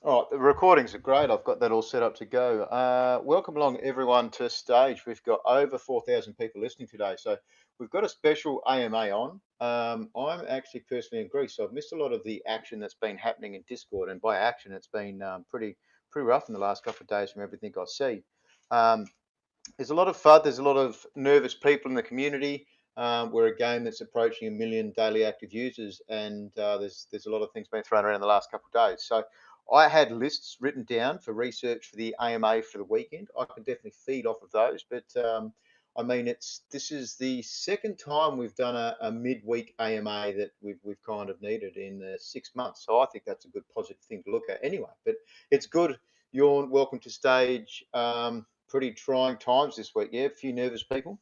All right, the recordings are great. I've got that all set up to go. Welcome along, everyone, to Stage. We've got over 4,000 people listening today. So we've got a special AMA on. I'm actually personally in Greece, so I've missed a lot of the action that's been happening in Discord. And by action, it's been pretty rough in the last couple of days from everything I see. Um, there's a lot of FUD. There's a lot of nervous people in the community. We're a game that's approaching 1 million daily active users, and there's a lot of things being thrown around in the last couple of days. So I had lists written down for research for the AMA for the weekend. I can definitely feed off of those, but I mean, this is the second time we've done a midweek AMA that we've kind of needed in 6 months. So I think that's a good positive thing to look at anyway. But it's good. You're welcome to Stage. Pretty trying times this week. Yeah, a few nervous people.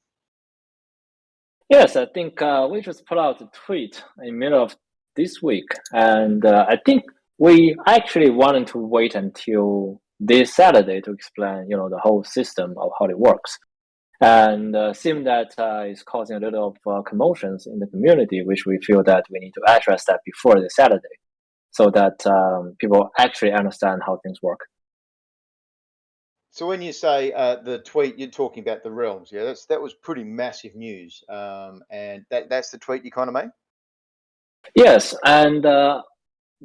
Yes, I think we just put out a tweet in the middle of this week, and I think we actually wanted to wait until this Saturday to explain, the whole system of how it works. And seems that is causing a little of commotions in the community, which we feel that we need to address that before the Saturday, so that people actually understand how things work. So when you say the tweet, you're talking about the realms. Yeah, that was pretty massive news. And that's the tweet you kind of made. Yes, and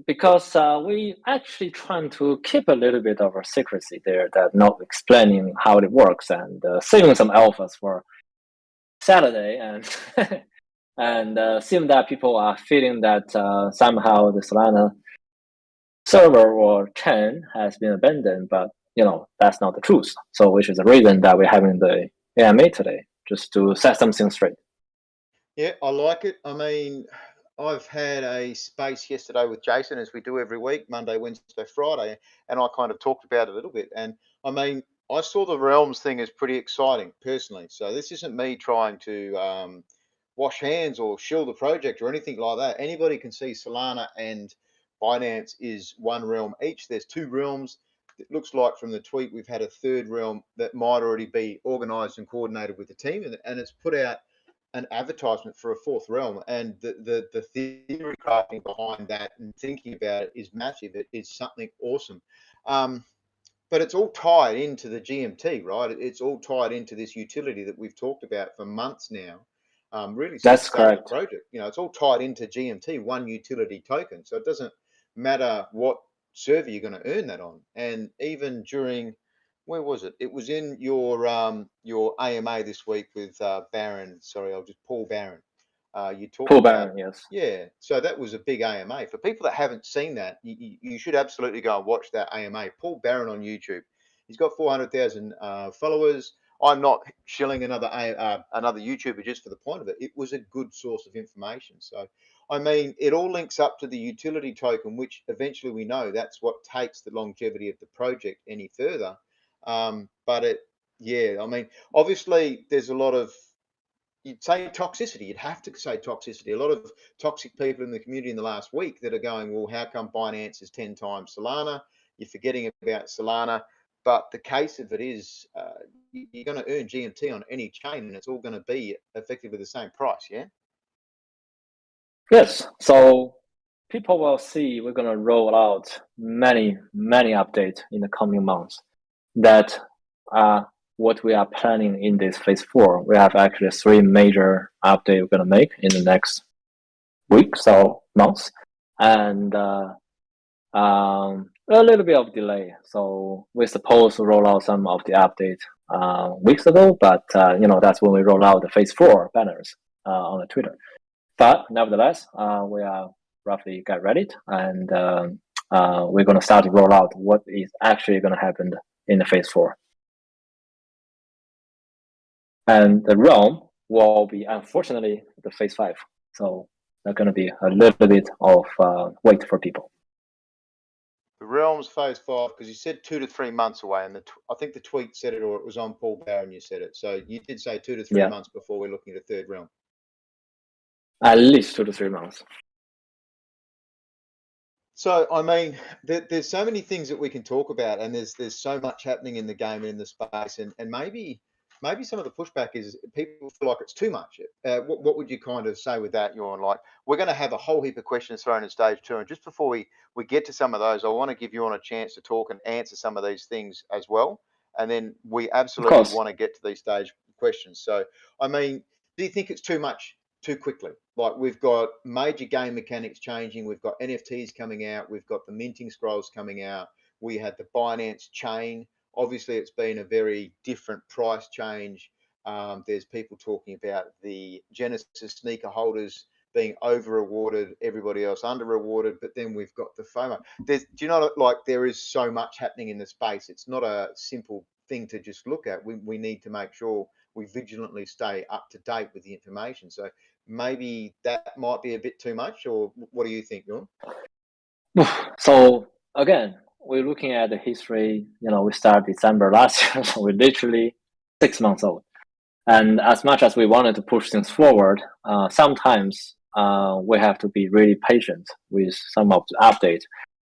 because we actually trying to keep a little bit of our secrecy there, that not explaining how it works and saving some alphas for Saturday, and and seeing that people are feeling that somehow the Solana server or chain has been abandoned, but that's not the truth. So, which is the reason that we're having the AMA today, just to set something straight. Yeah, I like it. I mean, I've had a space yesterday with Jason, as we do every week, Monday, Wednesday, Friday, and I kind of talked about it a little bit. And I mean, I saw the realms thing as pretty exciting personally. So this isn't me trying to wash hands or shield the project or anything like that. Anybody can see Solana and Binance is one realm each. There's two realms. It looks like from the tweet we've had a third realm that might already be organized and coordinated with the team, and it's put out an advertisement for a fourth realm, and the theory crafting behind that and thinking about it is massive. It is something awesome. But it's all tied into the GMT, right? It's all tied into this utility that we've talked about for months now, really since the That's start of the correct. project. It's all tied into GMT, one utility token. So it doesn't matter what server you're going to earn that on. And even during, where was it? It was in your AMA this week with Baron. Sorry, I'll just Paul Baron. You talked Paul about, Baron, yes. yeah. So that was a big AMA. For people that haven't seen that, you should absolutely go and watch that AMA. Paul Barron on YouTube. He's got 400,000 followers. I'm not shilling another YouTuber just for the point of it. It was a good source of information. So, I mean, it all links up to the utility token, which eventually we know that's what takes the longevity of the project any further. But yeah, I mean, obviously there's a lot of, you'd say toxicity. You'd have to say toxicity. A lot of toxic people in the community in the last week that are going, well, how come Binance is 10 times Solana? You're forgetting about Solana. But the case of it is, you're going to earn GMT on any chain, and it's all going to be effectively the same price. Yeah. Yes. So people will see we're going to roll out many, many updates in the coming months. That what we are planning in this phase 4. We have actually 3 major updates we're going to make in the next weeks or months, and a little bit of delay. So we're supposed to roll out some of the updates weeks ago, but that's when we roll out the phase 4 banners on the Twitter. But nevertheless, we are roughly got ready, and we're going to start to roll out what is actually going to happen in the phase 4. And the realm will be, unfortunately, the phase 5. So there's going to be a little bit of wait for people. The Realms phase 5, because you said 2 to 3 months away, and I think the tweet said it, or it was on Paul Barron you said it. So you did say 2 to 3 months before we're looking at a third realm. At least 2 to 3 months. So, I mean, there's so many things that we can talk about, and there's so much happening in the game and in the space, and maybe maybe some of the pushback is people feel like it's too much. What would you kind of say with that, Jorn? Like, we're going to have a whole heap of questions thrown in stage 2, and just before we get to some of those, I want to give you on a chance to talk and answer some of these things as well, and then we absolutely want to get to these stage questions. So, I mean, do you think it's too much too quickly? Like, we've got major game mechanics changing, we've got NFTs coming out, we've got the minting scrolls coming out, we had the Binance chain. Obviously, it's been a very different price change. There's people talking about the Genesis sneaker holders being over rewarded, everybody else under rewarded, but then we've got the FOMO. Do you know, like, there is so much happening in the space. It's not a simple thing to just look at. We need to make sure we vigilantly stay up to date with the information. So maybe that might be a bit too much, or what do you think, Jorn? So again, we're looking at the history. We started December last year, so we're literally 6 months old. And as much as we wanted to push things forward, sometimes we have to be really patient with some of the updates,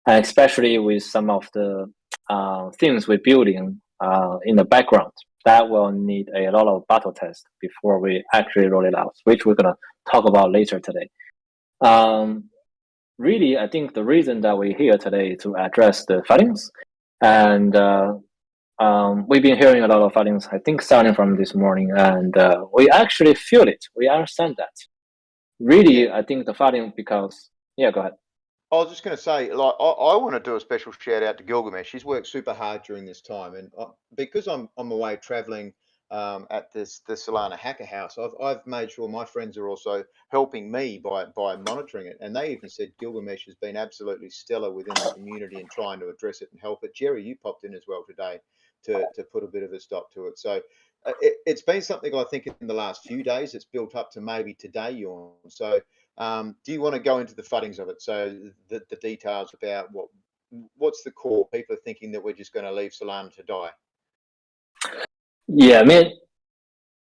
and especially with some of the things we're building in the background. That will need a lot of battle tests before we actually roll it out, which we're going to talk about later today. Really, I think the reason that we're here today is to address the filings, and we've been hearing a lot of filings, I think, starting from this morning, and we actually feel it. We understand that. Really, I think the filing, because, yeah, go ahead. I was just going to say, like, I want to do a special shout out to Gilgamesh. He's worked super hard during this time, and because I'm away traveling at the Solana Hacker House, I've made sure my friends are also helping me by monitoring it, and they even said Gilgamesh has been absolutely stellar within the community and trying to address it and help it. Jerry, you popped in as well today to put a bit of a stop to it. So it's been something I think in the last few days it's built up to maybe today, Jorn. So do you want to go into the footings of it? So the details about what's the core? People are thinking that we're just going to leave Solana to die. Yeah, I mean,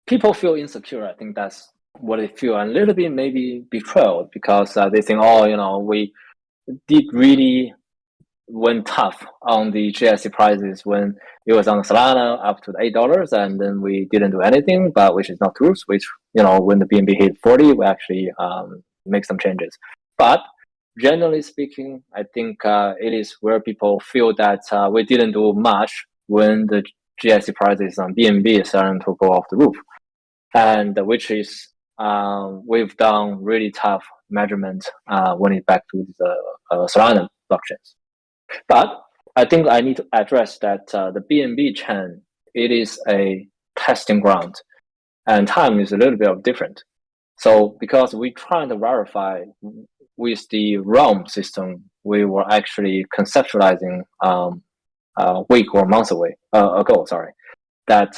people feel insecure. I think that's what they feel, and a little bit maybe betrayed, because they think, we did really went tough on the GSC prices when it was on Solana up to $8, and then we didn't do anything, but which is not true. Which, when the BNB hit 40, we actually make some changes. But generally speaking, I think it is where people feel that we didn't do much when the GSC prices on BNB is starting to go off the roof, and which is we've done really tough measurement when it's back to the Solana blockchains. But I think I need to address that the BNB chain, it is a testing ground, and time is a little bit different. So because we're trying to verify with the realm system, we were actually conceptualizing a week or months ago, that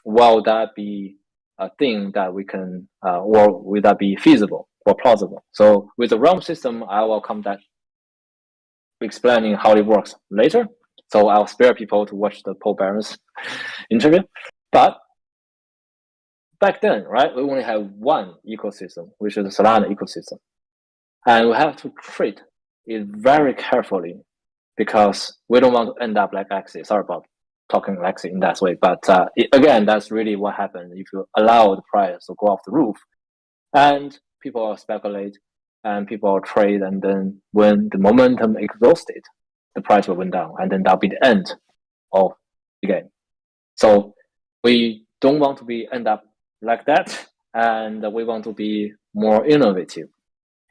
will that be a thing that we can, or will that be feasible or plausible? So with the realm system, I will come back explaining how it works later. So I'll spare people to watch the Paul Barron's interview. But back then, right, we only have one ecosystem, which is the Solana ecosystem. And we have to treat it very carefully, because we don't want to end up like Axie. Sorry about talking Axie in that way. But again, that's really what happens if you allow the price to go off the roof. And people speculate, and people trade, and then when the momentum exhausted, the price will went down, and then that'll be the end of the game. So we don't want to end up like that, and we want to be more innovative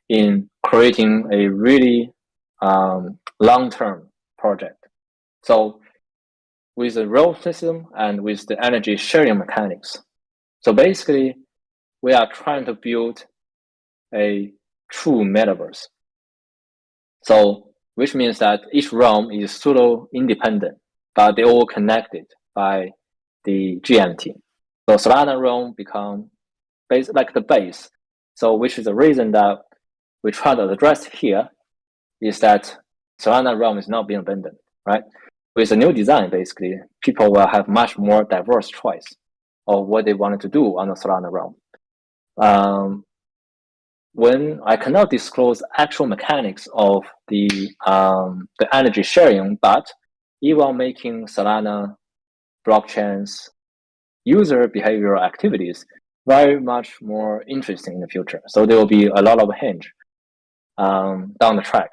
in creating a really long-term project. So with the role system and with the energy sharing mechanics, so basically we are trying to build a true metaverse. So, which means that each realm is pseudo independent, but they all connected by the GMT. So Solana realm become like the base. So, which is the reason that we try to address here is that Solana realm is not being abandoned, right? With a new design, basically, people will have much more diverse choice of what they wanted to do on the Solana realm. When I cannot disclose actual mechanics of the energy sharing, but even making Solana blockchains user behavioral activities very much more interesting in the future. So there will be a lot of hinge down the track.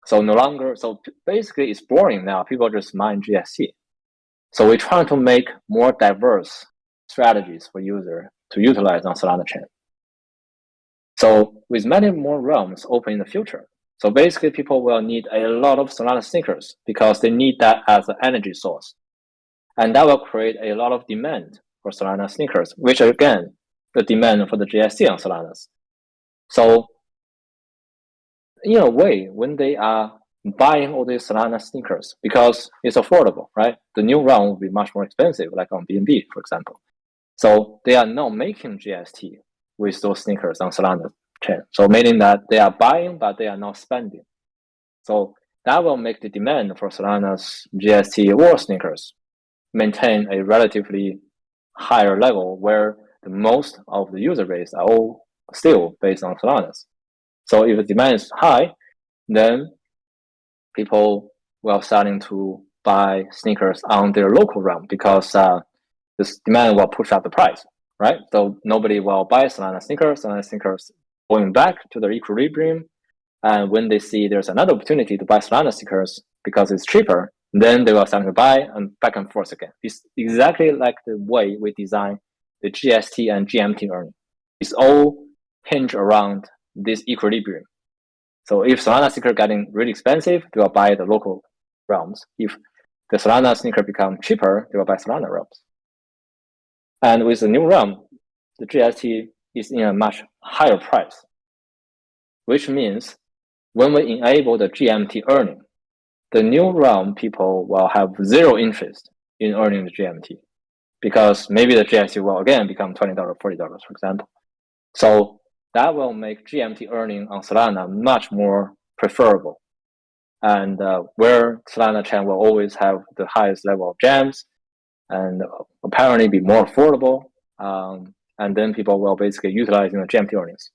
So no longer, so basically it's boring now. People just mine GST. So we're trying to make more diverse strategies for user to utilize on Solana chain. So with many more realms open in the future, so basically people will need a lot of Solana sneakers because they need that as an energy source. And that will create a lot of demand for Solana sneakers, which again, the demand for the GST on Solanas. So in a way, when they are buying all these Solana sneakers, because it's affordable, right? The new round will be much more expensive, like on BNB, for example. So they are not making GST with those sneakers on Solana chain. So meaning that they are buying, but they are not spending. So that will make the demand for Solana's GST or sneakers maintain a relatively higher level where the most of the user base are all still based on Solanas. So if the demand is high, then people will starting to buy sneakers on their local realm because this demand will push up the price, right? So nobody will buy Solana sneakers going back to their equilibrium. And when they see there's another opportunity to buy Solana sneakers because it's cheaper, then they will start to buy and back and forth again. It's exactly like the way we design the GST and GMT earning. It's all hinged around this equilibrium. So if Solana sneaker getting really expensive, they will buy the local realms. If the Solana sneaker become cheaper, they will buy Solana realms. And with the new realm, the GST is in a much higher price, which means when we enable the GMT earning, the new realm people will have zero interest in earning the GMT because maybe the GST will again become $20, $40, for example. So that will make GMT earning on Solana much more preferable. And where Solana chain will always have the highest level of gems and apparently be more affordable. And then people will basically utilizing the GMT earnings.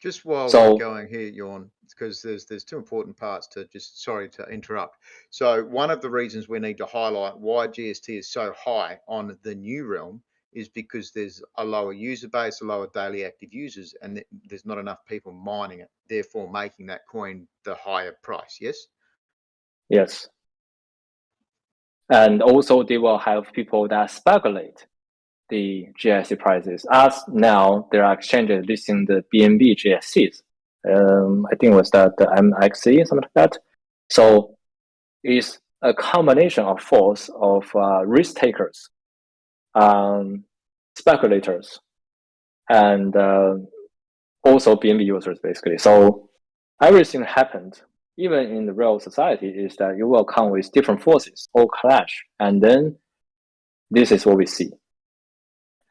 Just while we're going here, Jorn, because there's two important parts to just, sorry to interrupt. So one of the reasons we need to highlight why GST is so high on the new realm is because there's a lower user base, a lower daily active users, and there's not enough people mining it, therefore making that coin the higher price, yes? Yes. And also they will have people that speculate the GST prices. As now, there are exchanges listing the BNB GSCs. I think it was that the MXC, something like that. So it's a combination of force of risk takers, speculators, and also BNB users, basically. So everything happened, even in the real society, is that you will come with different forces, all clash, and then this is what we see.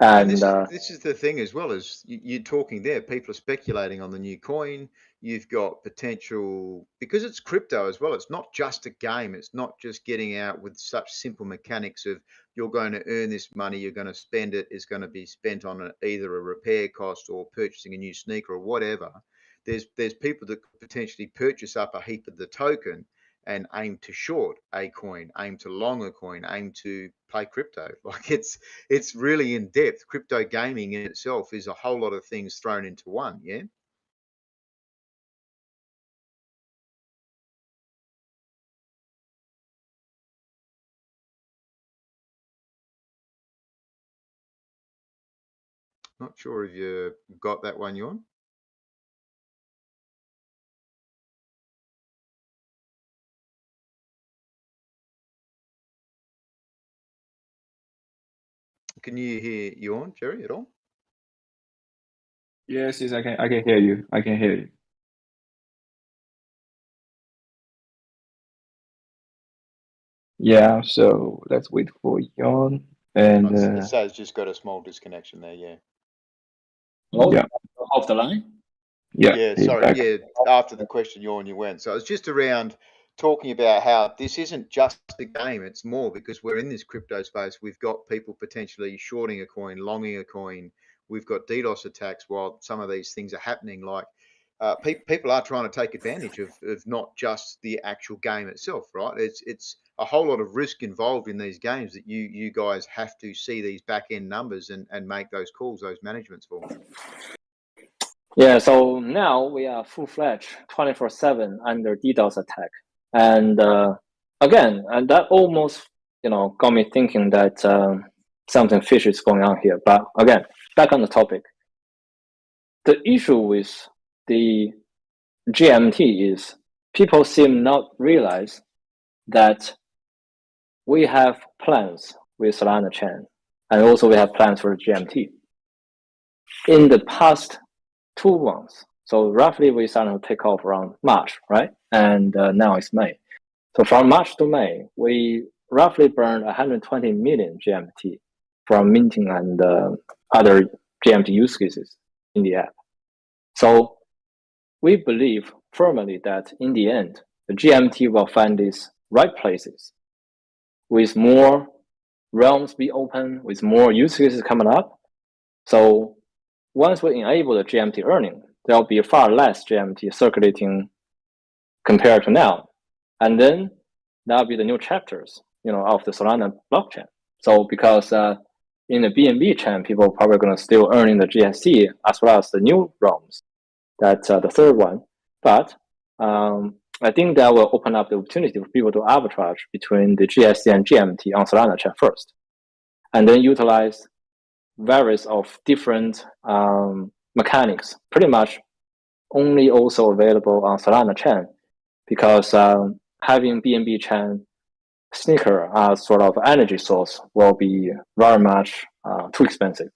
And this is the thing as well, as you're talking there, people are speculating on the new coin. You've got potential, because it's crypto as well. It's not just a game. It's not just getting out with such simple mechanics of you're going to earn this money, you're going to spend it, it's going to be spent on either a repair cost or purchasing a new sneaker or whatever. There's people that could potentially purchase up a heap of the token and aim to short a coin, aim to long a coin, aim to play crypto. Like it's really in depth. Crypto gaming in itself is a whole lot of things thrown into one. Yeah. Not sure if you got that one, Jorn. Can you hear Jorn, Jerry, at all? Yes, I can hear you. I can hear you. Yeah, so let's wait for Jan. And It says just got a small disconnection there. Yeah. yeah. Off the line. Yeah, sorry. Yeah, after the question, Jorn, you went. So it's just around talking about how this isn't just a game. It's more because we're in this crypto space. We've got people potentially shorting a coin, longing a coin. We've got DDoS attacks while some of these things are happening. Like people are trying to take advantage of not just the actual game itself, right? It's a whole lot of risk involved in these games that you guys have to see these back end numbers and make those calls, those managements for. Yeah, so now we are full-fledged 24/7 under DDoS attack. And again, and that almost, got me thinking that something fishy is going on here. But again, back on the topic. The issue with the GMT is people seem not realize that we have plans with Solana chain, and also we have plans for GMT. In the past 2 months, so roughly we started to take off around March, right? And now it's May. So from March to May, we roughly burned 120 million GMT from minting and other GMT use cases in the app. So we believe firmly that in the end, the GMT will find these right places with more realms be open, with more use cases coming up. So once we enable the GMT earning, there'll be far less GMT circulating compared to now. And then that'll be the new chapters, of the Solana blockchain. So because in the BNB chain, people are probably going to still earning the GSC as well as the new realms. That's the third one. But I think that will open up the opportunity for people to arbitrage between the GSC and GMT on Solana chain first, and then utilize various of different mechanics, pretty much only also available on Solana chain, because having BNB chain sneaker as sort of energy source will be very much too expensive.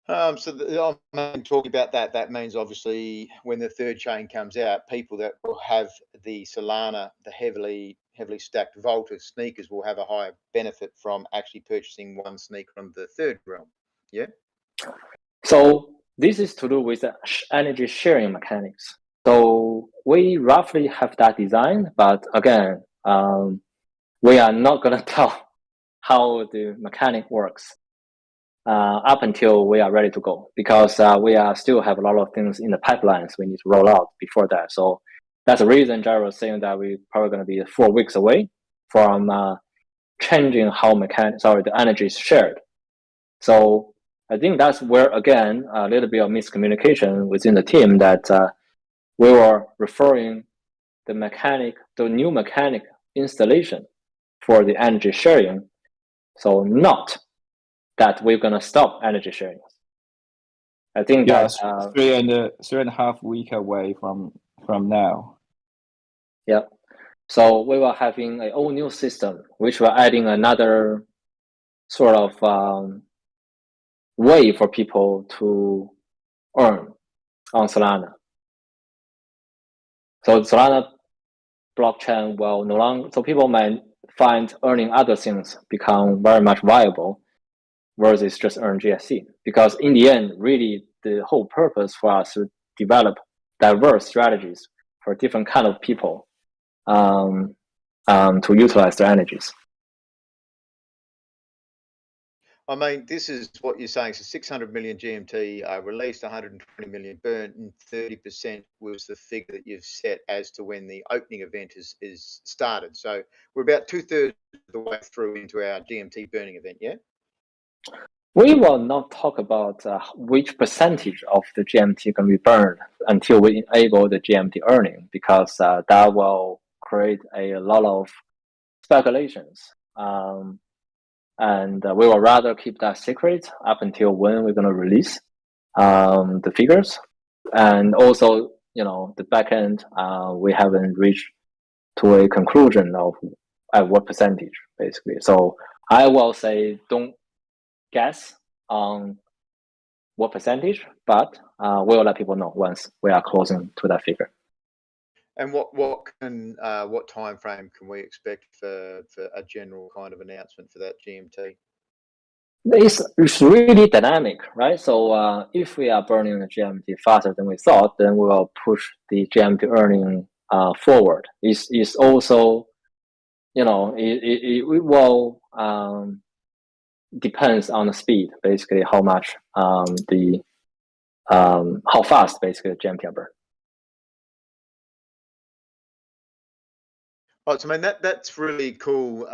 So I'm talking about that means obviously when the third chain comes out, people that will have the Solana, the heavily stacked Volta sneakers will have a higher benefit from actually purchasing one sneaker on the third realm. Yeah. So this is to do with the energy sharing mechanics. So we roughly have that design, but again, we are not going to tell how the mechanic works up until we are ready to go, because we are still have a lot of things in the pipelines we need to roll out before that. So that's the reason Jared was saying that we're probably going to be 4 weeks away from changing how the energy is shared. So I think that's where, again, a little bit of miscommunication within the team, that we were referring the new mechanic installation for the energy sharing. So not that we're going to stop energy sharing. I think that's that 3.5 weeks away from now. Yeah. So we were having an all new system, which we're adding another sort of way for people to earn on Solana. So Solana blockchain will no longer, so people might find earning other things become very much viable versus just earn GSC. Because in the end, really the whole purpose for us to develop diverse strategies for different kind of people to utilize their energies. I mean, this is what you're saying. So 600 million GMT released, 120 million burnt, and 30% was the figure that you've set as to when the opening event is started. So we're about 2/3 of the way through into our GMT burning event, yeah? We will not talk about which percentage of the GMT can be burned until we enable the GMT earning, because that will create a lot of speculations. And we will rather keep that secret up until when we're going to release the figures. And also, the backend, we haven't reached to a conclusion of at what percentage, basically. So I will say don't guess on what percentage, but we'll let people know once we are closing to that figure. And what time frame can we expect for a general kind of announcement for that GMT? It's really dynamic, right? So if we are burning the GMT faster than we thought, then we will push the GMT earning forward. It's also, it will depends on the speed, basically how much the how fast basically the GMT are burned. Oh, so I mean that's really cool.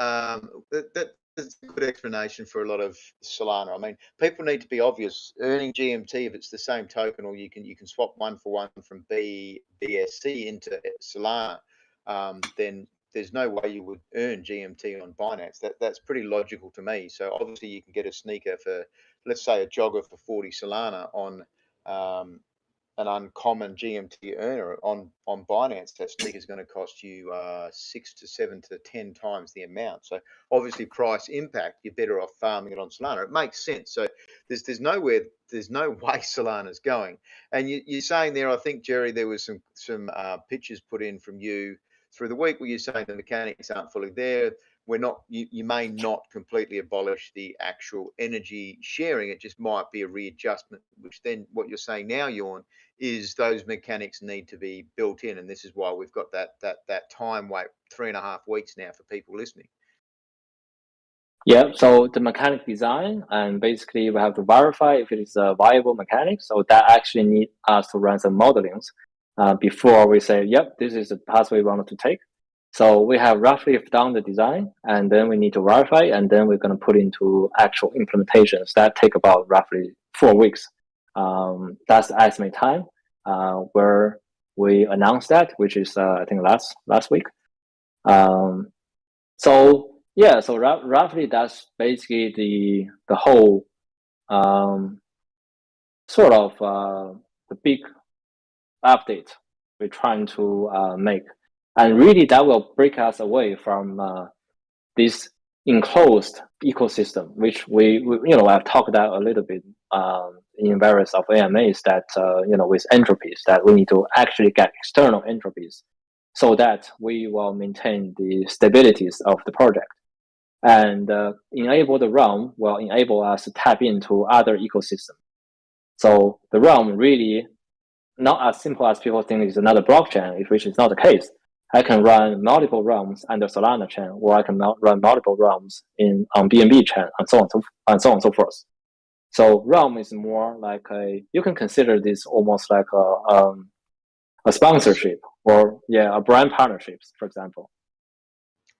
That's a good explanation for a lot of Solana. I mean, people need to be obvious. Earning GMT, if it's the same token, or you can swap one for one from BSC into Solana, then there's no way you would earn GMT on Binance. That's pretty logical to me. So obviously you can get a sneaker for, let's say, a jogger for 40 Solana on an uncommon GMT earner on Binance. That sneaker is going to cost you 6 to 7 to 10 times the amount. So obviously price impact, you're better off farming it on Solana. It makes sense. So there's no way Solana's going. And you're saying there, I think, Jerry, there was some pictures put in from you through the week where you're saying the mechanics aren't fully there. We're not. You may not completely abolish the actual energy sharing. It just might be a readjustment. Which then, what you're saying now, Jorn, is those mechanics need to be built in, and this is why we've got that time wait 3.5 weeks now for people listening. Yeah, so the mechanic design, and basically we have to verify if it is a viable mechanic. So that actually need us to run some modelings before we say, yep, this is the pathway we wanted to take. So we have roughly done the design, and then we need to verify, and then we're going to put into actual implementations. That take about roughly 4 weeks. That's the estimate time where we announced that, which is I think last week. So yeah, so roughly that's basically the whole sort of the big update we're trying to make. And really, that will break us away from this enclosed ecosystem, which we I've talked about a little bit in various of AMAs that with entropies, that we need to actually get external entropies so that we will maintain the stabilities of the project. And enable the realm will enable us to tap into other ecosystems. So the realm really not as simple as people think is another blockchain, which is not the case. I can run multiple realms under Solana chain, or I can run multiple realms on BNB chain, and so on and so forth. So realm is more like you can consider this almost like a sponsorship, or a brand partnerships, for example.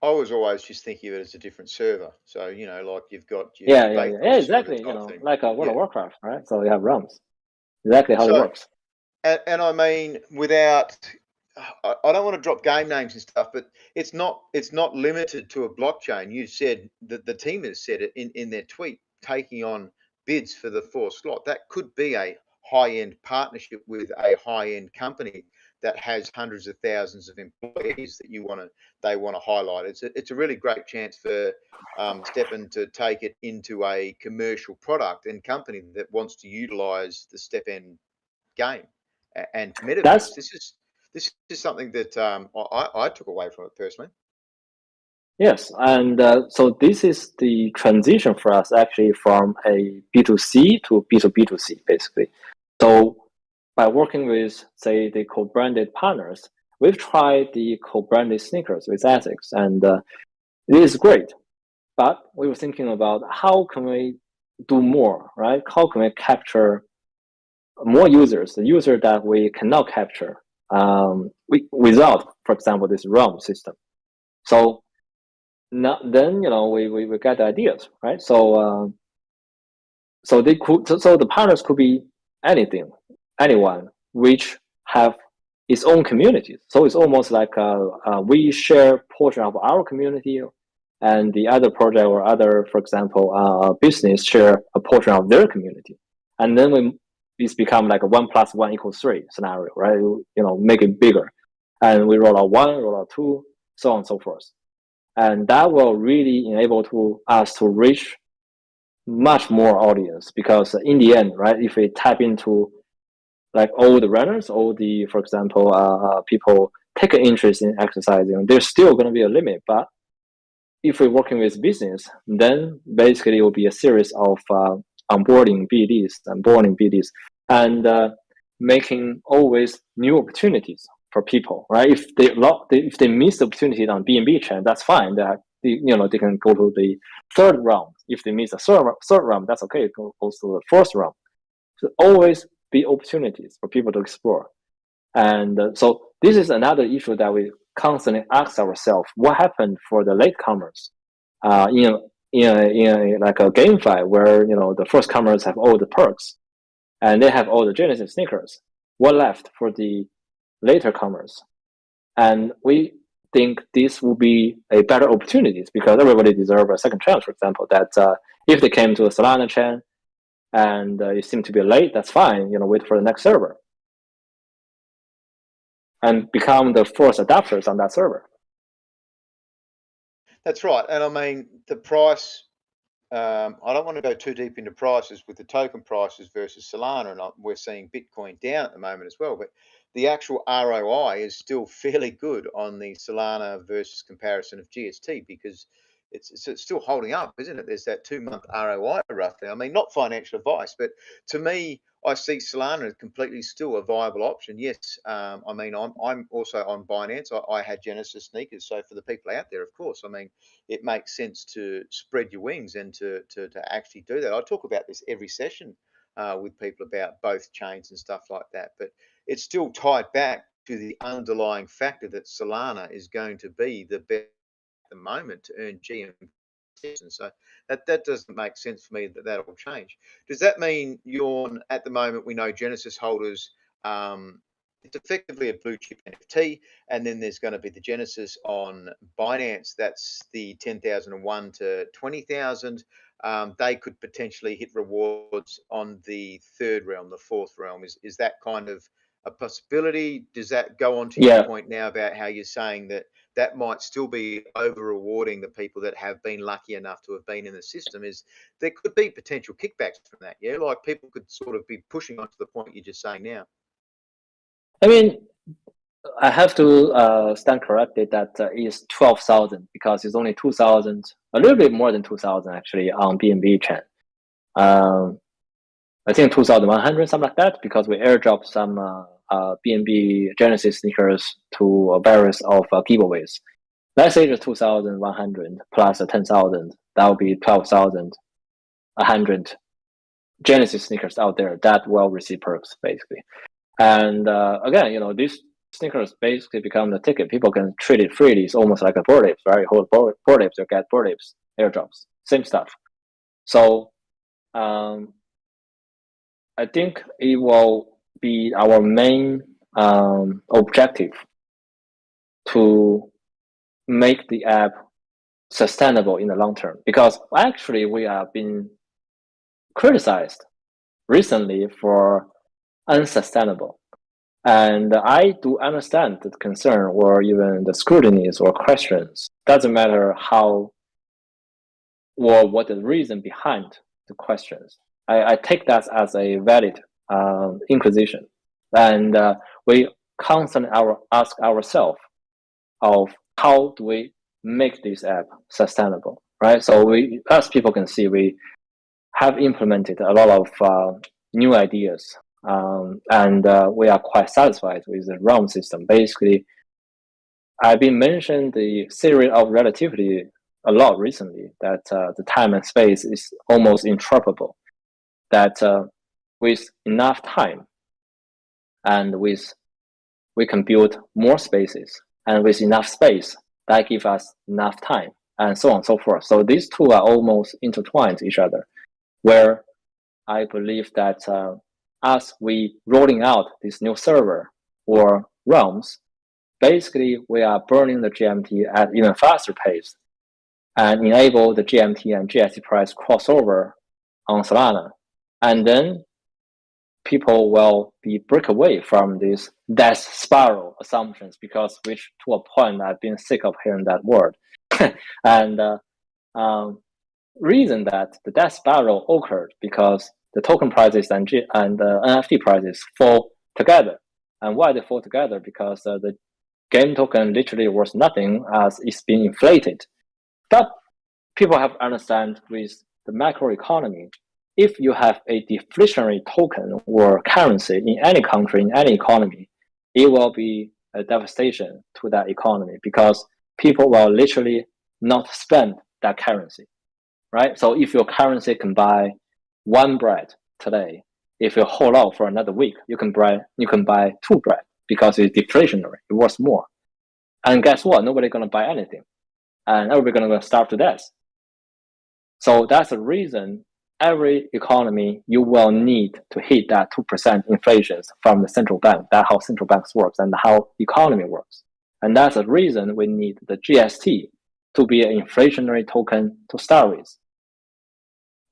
I was always just thinking of it as a different server. So like you've got your exactly. Like a World of Warcraft, right? So you have realms. Exactly how it works. And I mean, without, I don't want to drop game names and stuff, but it's not limited to a blockchain. You said that the team has said it in their tweet, taking on bids for the 4th slot. That could be a high-end partnership with a high-end company that has hundreds of thousands of employees that they want to highlight. It's a really great chance for STEPN to take it into a commercial product and company that wants to utilize the STEPN game and metaverse. This is something that I took away from it personally. Yes, and so this is the transition for us actually from a B2C to B2B2C, basically. So by working with, say, the co-branded partners, we've tried the co-branded sneakers with ASICs, and it is great. But we were thinking about how can we do more, right? How can we capture more users, the user that we cannot capture without, for example, this realm system. So now, then we get the ideas, right? So the partners could be anyone which have its own community. So it's almost like we share portion of our community, and the other project or other, for example, business share a portion of their community, and then it's become like a 1 + 1 = 3 scenario, right? Make it bigger, and we roll out 1, roll out 2, so on and so forth, and that will really enable us to reach much more audience, because in the end, right, if we tap into like all the runners, all the, for example, people take an interest in exercising, there's still going to be a limit. But if we're working with business, then basically it will be a series of onboarding BDs, and making always new opportunities for people, right? If they miss the opportunity on BNB chain, that's fine. They can go to the 3rd round. If they miss the third round, that's okay. It goes to the 4th round. So always be opportunities for people to explore. And so this is another issue that we constantly ask ourselves: what happened for the latecomers? In like a GameFi where the first comers have all the perks and they have all the Genesis sneakers. What left for the later comers? And we think this will be a better opportunities because everybody deserves a second chance. For example, that if they came to a Solana chain and you seem to be late, that's fine. Wait for the next server and become the first adopters on that server. That's right. And I mean, the price, I don't want to go too deep into prices with the token prices versus Solana, and we're seeing Bitcoin down at the moment as well, but the actual ROI is still fairly good on the Solana versus comparison of GST because it's still holding up, isn't it? There's that 2-month ROI roughly. I mean, not financial advice, but to me, I see Solana as completely still a viable option. Yes, I mean, I'm also on Binance. I had Genesis sneakers. So for the people out there, of course, I mean, it makes sense to spread your wings and to actually do that. I talk about this every session with people about both chains and stuff like that. But it's still tied back to the underlying factor that Solana is going to be the best the moment to earn GM, and so that doesn't make sense for me that will change. Does that mean at the moment we know Genesis holders, it's effectively a blue chip NFT, and then there's going to be the Genesis on Binance, that's the 10,001 to 20,000. They could potentially hit rewards on the third realm, the fourth realm. Is that kind of a possibility? Does that go on to your point now about how you're saying that might still be over rewarding the people that have been lucky enough to have been in the system? Is there could be potential kickbacks from that? Yeah, like people could sort of be pushing on to the point you're just saying now. I mean, I have to stand corrected that is 12,000 because it's only 2,000, a little bit more than 2,000 actually on BNB chain. I think 2,100, something like that, because we airdropped some BNB Genesis sneakers to various of giveaways. Let's say just 2,100 plus 10,000, that would be 12,100 Genesis sneakers out there that will receive perks basically. And again, these sneakers basically become the ticket. People can trade it freely. It's almost like a board apes, right? Hold board apes, you get board apes, airdrops, same stuff. So I think it will be our main objective to make the app sustainable in the long term, because actually we have been criticized recently for unsustainable. And I do understand the concern or even the scrutinies or questions. Doesn't matter how or what the reason behind the questions. I take that as a valid inquisition. And we constantly ask ourselves of how do we make this app sustainable, right? So we, as people can see, we have implemented a lot of new ideas. And we are quite satisfied with the realm system. Basically, I've been mentioning the theory of relativity a lot recently, that the time and space is almost intrapable, that with enough time and we can build more spaces, and with enough space, that gives us enough time, and so on and so forth. So these two are almost intertwined to each other, where I believe that as we rolling out this new server or realms, basically we are burning the GMT at even faster pace and enable the GMT and GST price crossover on Solana. And then people will be break away from these death spiral assumptions, because which to a point I've been sick of hearing that word. And reason that the death spiral occurred because the token prices and the NFT prices fall together. And why they fall together? Because the game token literally worth nothing as it's been inflated. But people have to understand with the macroeconomy, if you have a deflationary token or currency in any country, in any economy, it will be a devastation to that economy, because people will literally not spend that currency, right? So if your currency can buy one bread today, if you hold out for another week, you can buy 2 bread because it's deflationary. It worth more. And guess what? Nobody's going to buy anything. And everybody's going to starve to death. So that's the reason every economy, you will need to hit that 2% inflation from the central bank. That's how central banks works and how economy works. And that's the reason we need the GST to be an inflationary token to start with.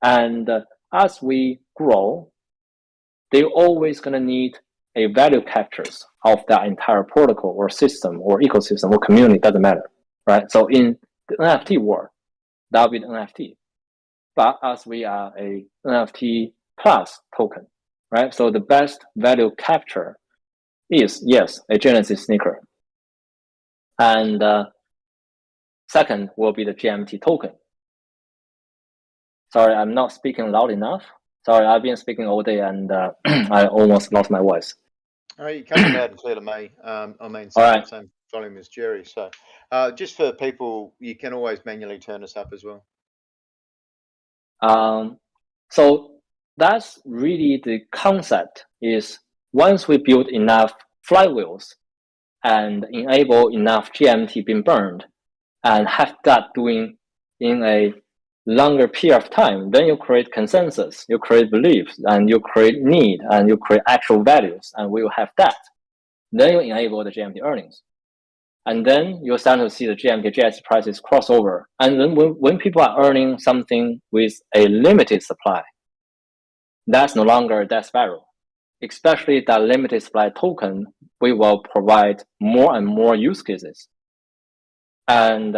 And as we grow, they're always going to need a value captures of that entire protocol or system or ecosystem or community, doesn't matter, right? So in the NFT world, that'll be the NFT. But as we are a NFT plus token, right? So the best value capture is, yes, a Genesis sneaker. And second will be the GMT token. Sorry, I'm not speaking loud enough. Sorry, I've been speaking all day and I almost lost my voice. All right, you coming loud and clear to me. I mean, same volume as Jerry. So just for people, you can always manually turn this up as well. So that's really the concept is once we build enough flywheels and enable enough GMT being burned and have that doing in a longer period of time, then you create consensus, you create beliefs, and you create need, and you create actual values, and we will have that. Then you enable the GMT earnings. And then you're starting to see the GMT GS prices cross over. And then when people are earning something with a limited supply, that's no longer that spiral. Especially that limited supply token, we will provide more and more use cases. And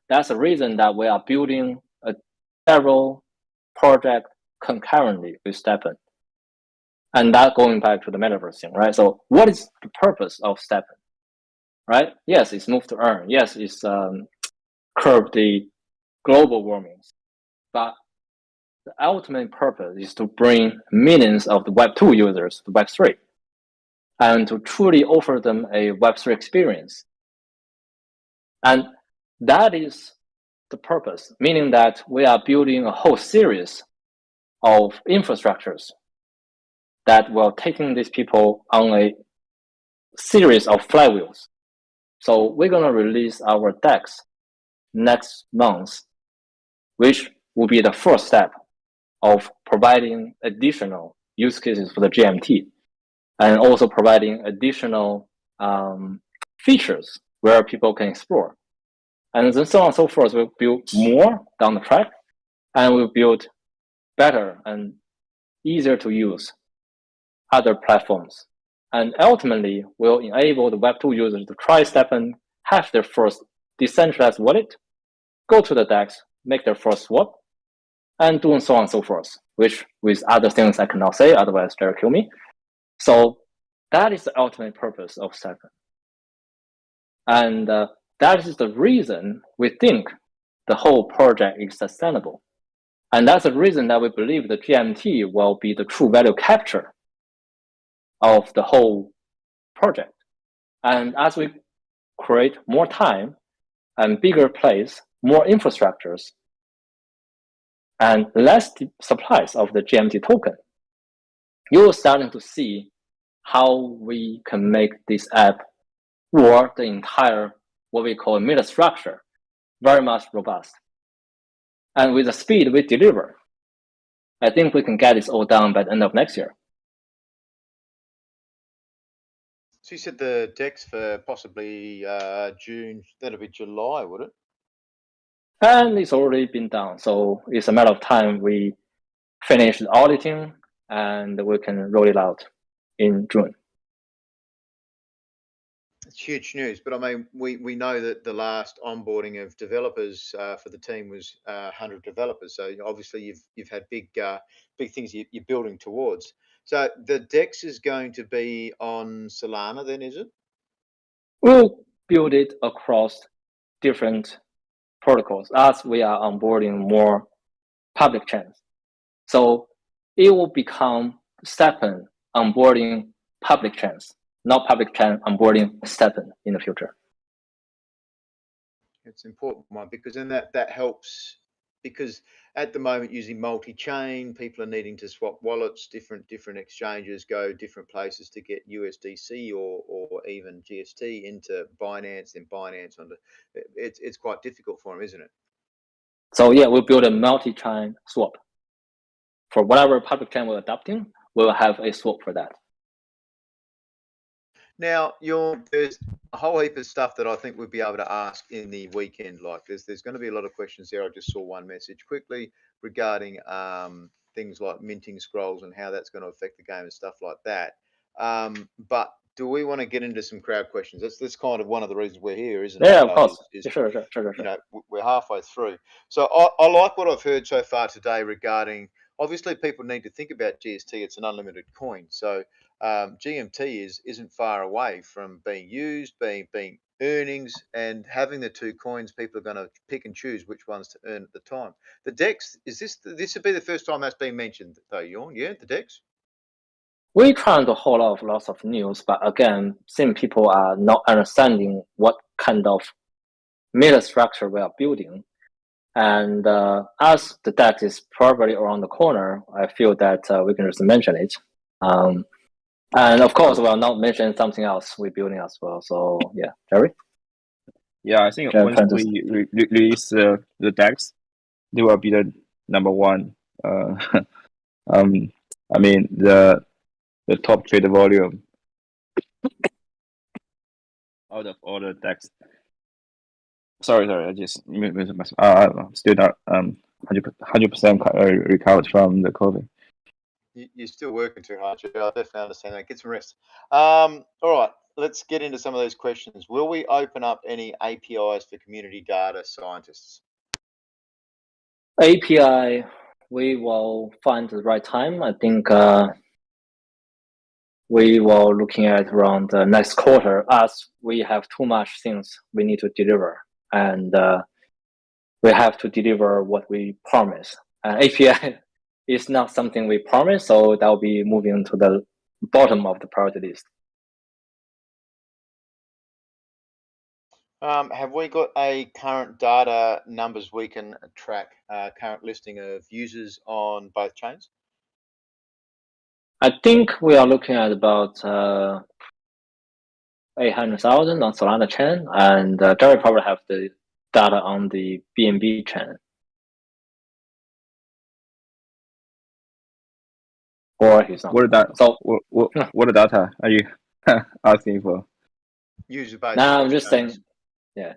that's the reason that we are building several projects concurrently with STEPN. And that going back to the metaverse thing, right? So what is the purpose of STEPN, right? Yes, it's move to earn. Yes, it's curb the global warming. But the ultimate purpose is to bring millions of the Web2 users to Web3 and to truly offer them a Web3 experience. And that is the purpose, meaning that we are building a whole series of infrastructures that will taking these people on a series of flywheels. So we're going to release our DEX next month, which will be the first step of providing additional use cases for the GMT and also providing additional features where people can explore. And then so on and so forth, we'll build more down the track and we'll build better and easier to use other platforms. And ultimately, we'll enable the Web2 users to try STEPN, have their first decentralized wallet, go to the DEX, make their first swap, and doing so on and so forth, which with other things I cannot say, otherwise they'll kill me. So that is the ultimate purpose of STEPN. And that is the reason we think the whole project is sustainable. And that's the reason that we believe the GMT will be the true value capture of the whole project. And as we create more time and bigger place, more infrastructures, and less supplies of the GMT token, you're starting to see how we can make this app or the entire, what we call meta structure, very much robust. And with the speed we deliver, I think we can get this all done by the end of next year. So you said the DEX for possibly June, that'll be July, would it? And it's already been done. So it's a matter of time we finish the auditing and we can roll it out in June. It's huge news, but I mean, we know that the last onboarding of developers for the team was 100 developers. So obviously you've had big things you're building towards. So the DEX is going to be on Solana, then, is it? We'll build it across different protocols as we are onboarding more public chains. So it will become STEPN onboarding public chains, not public chain onboarding STEPN in the future. It's an important one because then that helps because at the moment using multi-chain, people are needing to swap wallets, different exchanges, go different places to get USDC or even GST into Binance, then Binance onto. It's quite difficult for them, isn't it? So yeah, we'll build a multi-chain swap. For whatever public chain we're adopting, we'll have a swap for that. Now, there's a whole heap of stuff that I think we'll be able to ask in the weekend. Like there's going to be a lot of questions there. I just saw one message quickly regarding things like minting scrolls and how that's going to affect the game and stuff like that. But do we want to get into some crowd questions? That's kind of one of the reasons we're here, isn't it? Yeah, of course. Sure. You know, we're halfway through. So I like what I've heard so far today regarding, obviously people need to think about GST. It's an unlimited coin. So GMT isn't far away from being used, being earnings, and having the two coins. People are going to pick and choose which ones to earn at the time. The DEX, this would be the first time that's been mentioned though, Jorn? Yeah, the DEX. We're trying to hold off lots of news, but again, some people are not understanding what kind of meta structure we are building. And as the DEX is probably around the corner, I feel that we can just mention it. And of course, we'll not mention something else we're building as well. So yeah, Jerry? Yeah, I think once we release the DEX, they will be the number one. I mean the top trade volume out of all the DEX. Sorry, I just still not 100% recovered from the COVID. You're still working too hard, Joe. I definitely understand that. Get some rest. All right, let's get into some of those questions. Will we open up any APIs for community data scientists? API, we will find the right time. I think we will looking at around the next quarter, as we have too much things we need to deliver, and we have to deliver what we promise. API is not something we promise, so that will be moving to the bottom of the priority list. Have we got a current data numbers we can track, current listing of users on both chains? I think we are looking at about 800,000 on Solana chain, and Jerry probably have the data on the BNB chain. Or he's not. What data are you asking for? User base. No, I'm just saying. Yeah.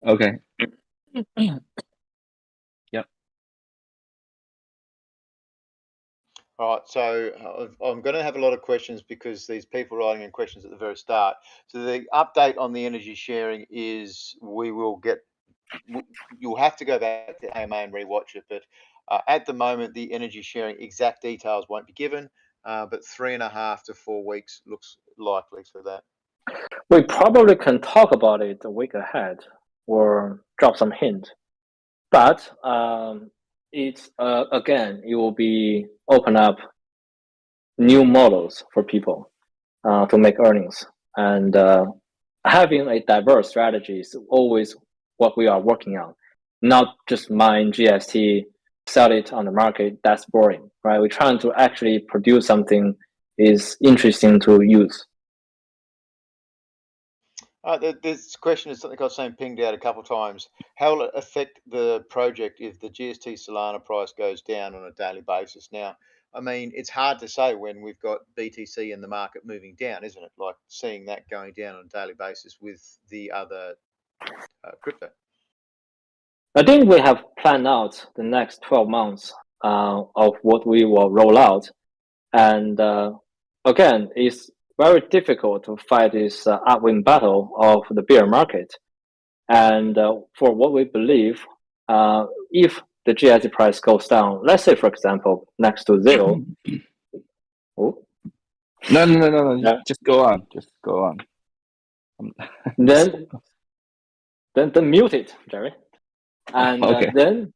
Okay. Yep. All right, so I'm going to have a lot of questions because these people writing in questions at the very start. So the update on the energy sharing is you'll have to go back to AMA and rewatch it, but at the moment the energy sharing exact details won't be given, but 3.5 to 4 weeks looks likely for that. We probably can talk about it a week ahead or drop some hint, but it's again, it will be open up new models for people to make earnings, and having a diverse strategy is always what we are working on. Not just mine GST, sell it on the market. That's boring, right? We're trying to actually produce something is interesting to use. This question is something I've seen pinged out a couple of times. How will it affect the project if the GST Solana price goes down on a daily basis? Now, I mean, it's hard to say when we've got BTC in the market moving down, isn't it? Like seeing that going down on a daily basis with the other crypto. I think we have planned out the next 12 months of what we will roll out. And again, it's very difficult to fight this upwind battle of the bear market. And for what we believe, if the GST price goes down, let's say, for example, next to zero. Oh. No. Yeah. Just go on. Then mute it, Jerry. And okay.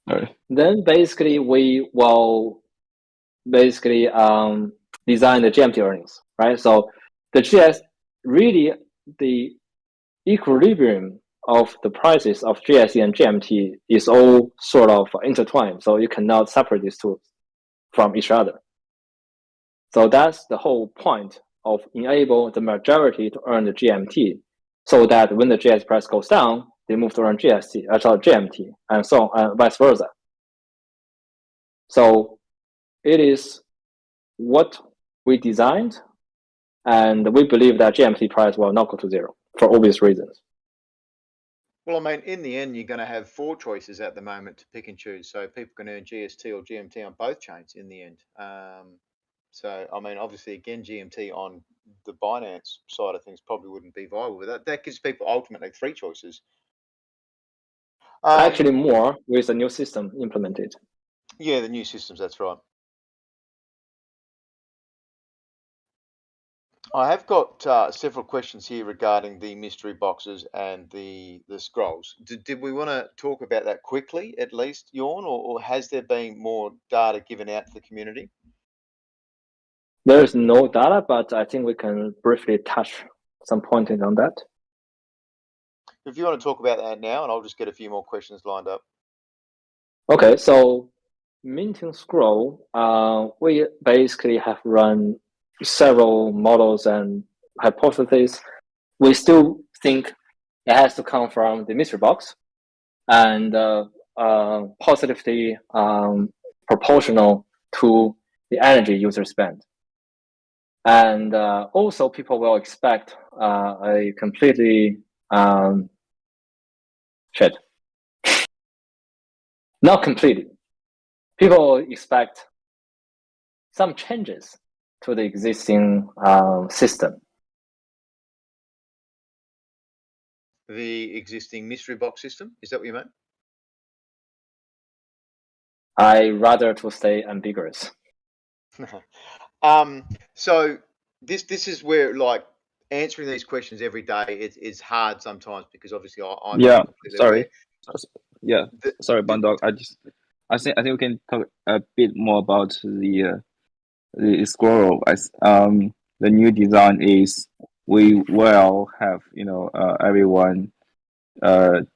Then basically we will design the GMT earnings, right? So the GS really the equilibrium of the prices of GSE and GMT is all sort of intertwined. So you cannot separate these two from each other. So that's the whole point of enable the majority to earn the GMT, so that when the GSE price goes down, they move to earn GMT, and so on, and vice versa. So it is what we designed, and we believe that GMT price will not go to zero for obvious reasons. Well, I mean, in the end, you're going to have 4 choices at the moment to pick and choose. So people can earn GST or GMT on both chains in the end. So, I mean, obviously, again, GMT on the Binance side of things probably wouldn't be viable. But that gives people ultimately 3 choices. Actually, more with the new system implemented. Yeah, the new systems, that's right. I have got several questions here regarding the mystery boxes and the scrolls. Did we want to talk about that quickly, at least, Jorn, or has there been more data given out to the community? There is no data, but I think we can briefly touch some pointing on that. If you want to talk about that now, and I'll just get a few more questions lined up. Okay, so minting scroll, we basically have run several models and hypotheses. We still think it has to come from the mystery box and positively proportional to the energy user spend. And also people will expect a completely not completely. People expect some changes to the existing system. The existing mystery box system, is that what you meant? I rather to stay ambiguous. So this is where, like, answering these questions every day is hard sometimes, because obviously I'm not completely sorry. aware. Sorry, Bandog. I think we can talk a bit more about the scroll. The new design is we will have everyone to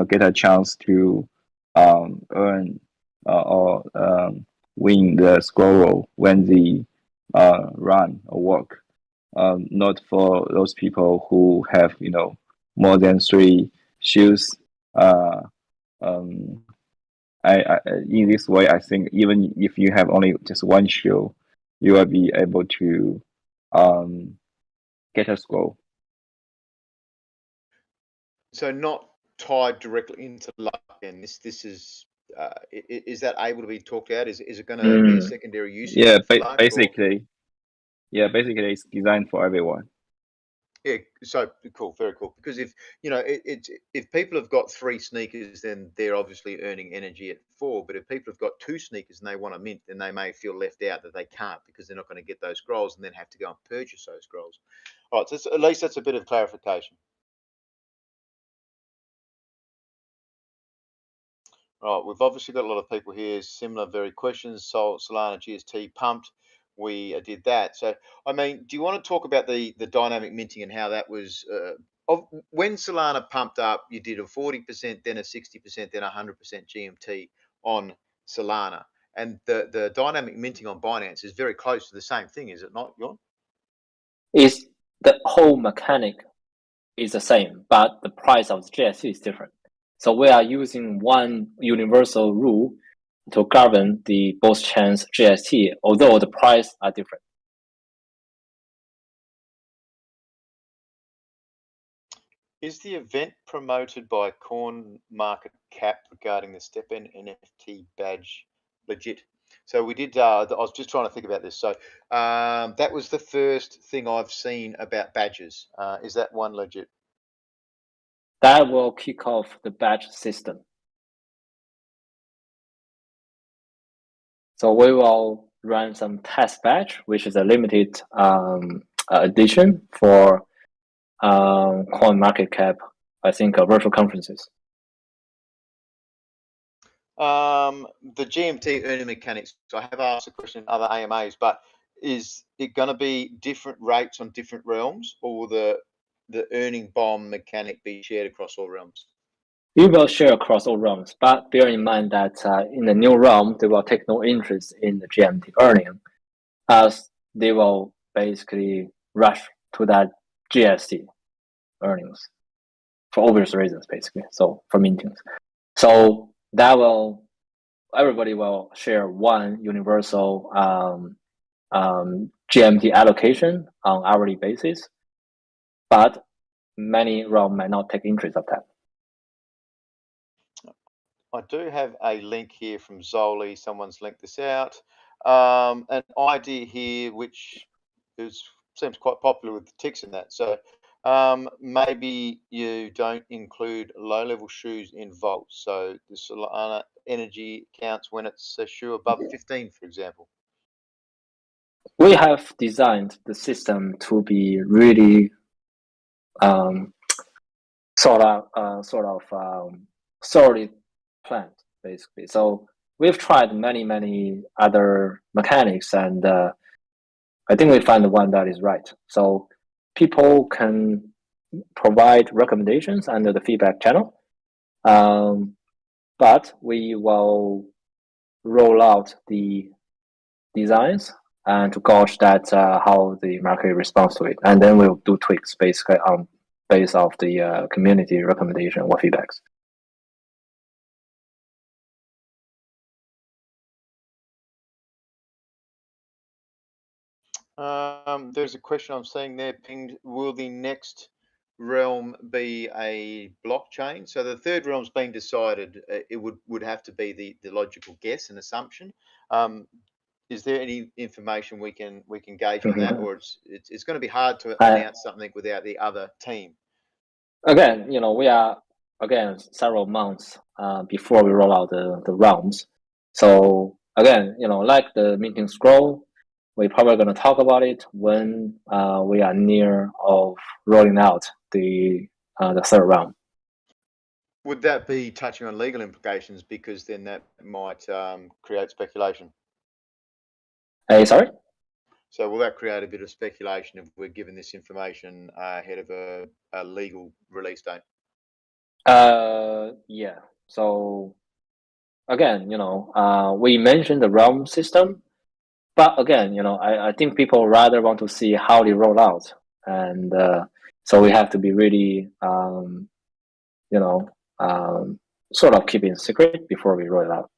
get a chance to earn or win the scroll when they run or work. Not for those people who have more than 3 shoes. In this way, I think even if you have only just 1 shoe, you will be able to get a scroll. So not tied directly into luck, and this is that able to be talked out? Is it going to be a secondary usage? Yeah, basically it's designed for everyone. Yeah, so cool, very cool. Because if if people have got 3 sneakers, then they're obviously earning energy at 4. But if people have got 2 sneakers and they want to mint, then they may feel left out that they can't, because they're not going to get those scrolls and then have to go and purchase those scrolls. All right, so at least that's a bit of clarification. Right, we've obviously got a lot of people here, similar very questions. So Solana GST pumped, we did that. So, I mean, do you want to talk about the dynamic minting and how that was, when Solana pumped up, you did a 40%, then a 60%, then 100% GMT on Solana. And the dynamic minting on Binance is very close to the same thing, is it not, Jorn? Is the whole mechanic is the same, but the price of the GST is different. So we are using one universal rule to govern the both chains GST, although the price are different. Is the event promoted by CoinMarketCap regarding the STEPN NFT badge legit? So we did. I was just trying to think about this. So that was the first thing I've seen about badges. Is that one legit? That will kick off the badge system. So we will run some test badge, which is a limited edition for CoinMarketCap, I think, virtual conferences. The GMT earning mechanics. So I have asked a question in other AMAs, but is it going to be different rates on different realms, or the the earning bomb mechanic be shared across all realms? We will share across all realms, but bear in mind that in the new realm, they will take no interest in the GMT earning, as they will basically rush to that GST earnings for obvious reasons, basically. So for mintings, so that will everybody will share one universal GMT allocation on hourly basis, but many realm might not take interest of that. I do have a link here from Zoli. Someone's linked this out. An idea here which seems quite popular with the ticks in that. So maybe you don't include low-level shoes in volts. So the Solana energy counts when it's a shoe above 15, for example. We have designed the system to be really solid planned, basically. So we've tried many other mechanics, and I think we find the one that is right. So people can provide recommendations under the feedback channel, but we will roll out the designs and to gauge that how the market responds to it, and then we'll do tweaks basically on base of the community recommendation or feedbacks. There's a question I'm seeing there pinged. Will the next realm be a blockchain? So the third realm's been decided. It would have to be the logical guess and assumption. Is there any information we can gauge on that, or it's going to be hard to announce something without the other team? Again, we are several months before we roll out the realms. So again, like the minting scroll, we're probably going to talk about it when we are near of rolling out the third realm. Would that be touching on legal implications? Because then that might create speculation. Hey, sorry? So will that create a bit of speculation if we're given this information ahead of a legal release date? Yeah. So again, we mentioned the realm system, but again, I think people rather want to see how they roll out, and so we have to be really, sort of keeping it secret before we roll it out.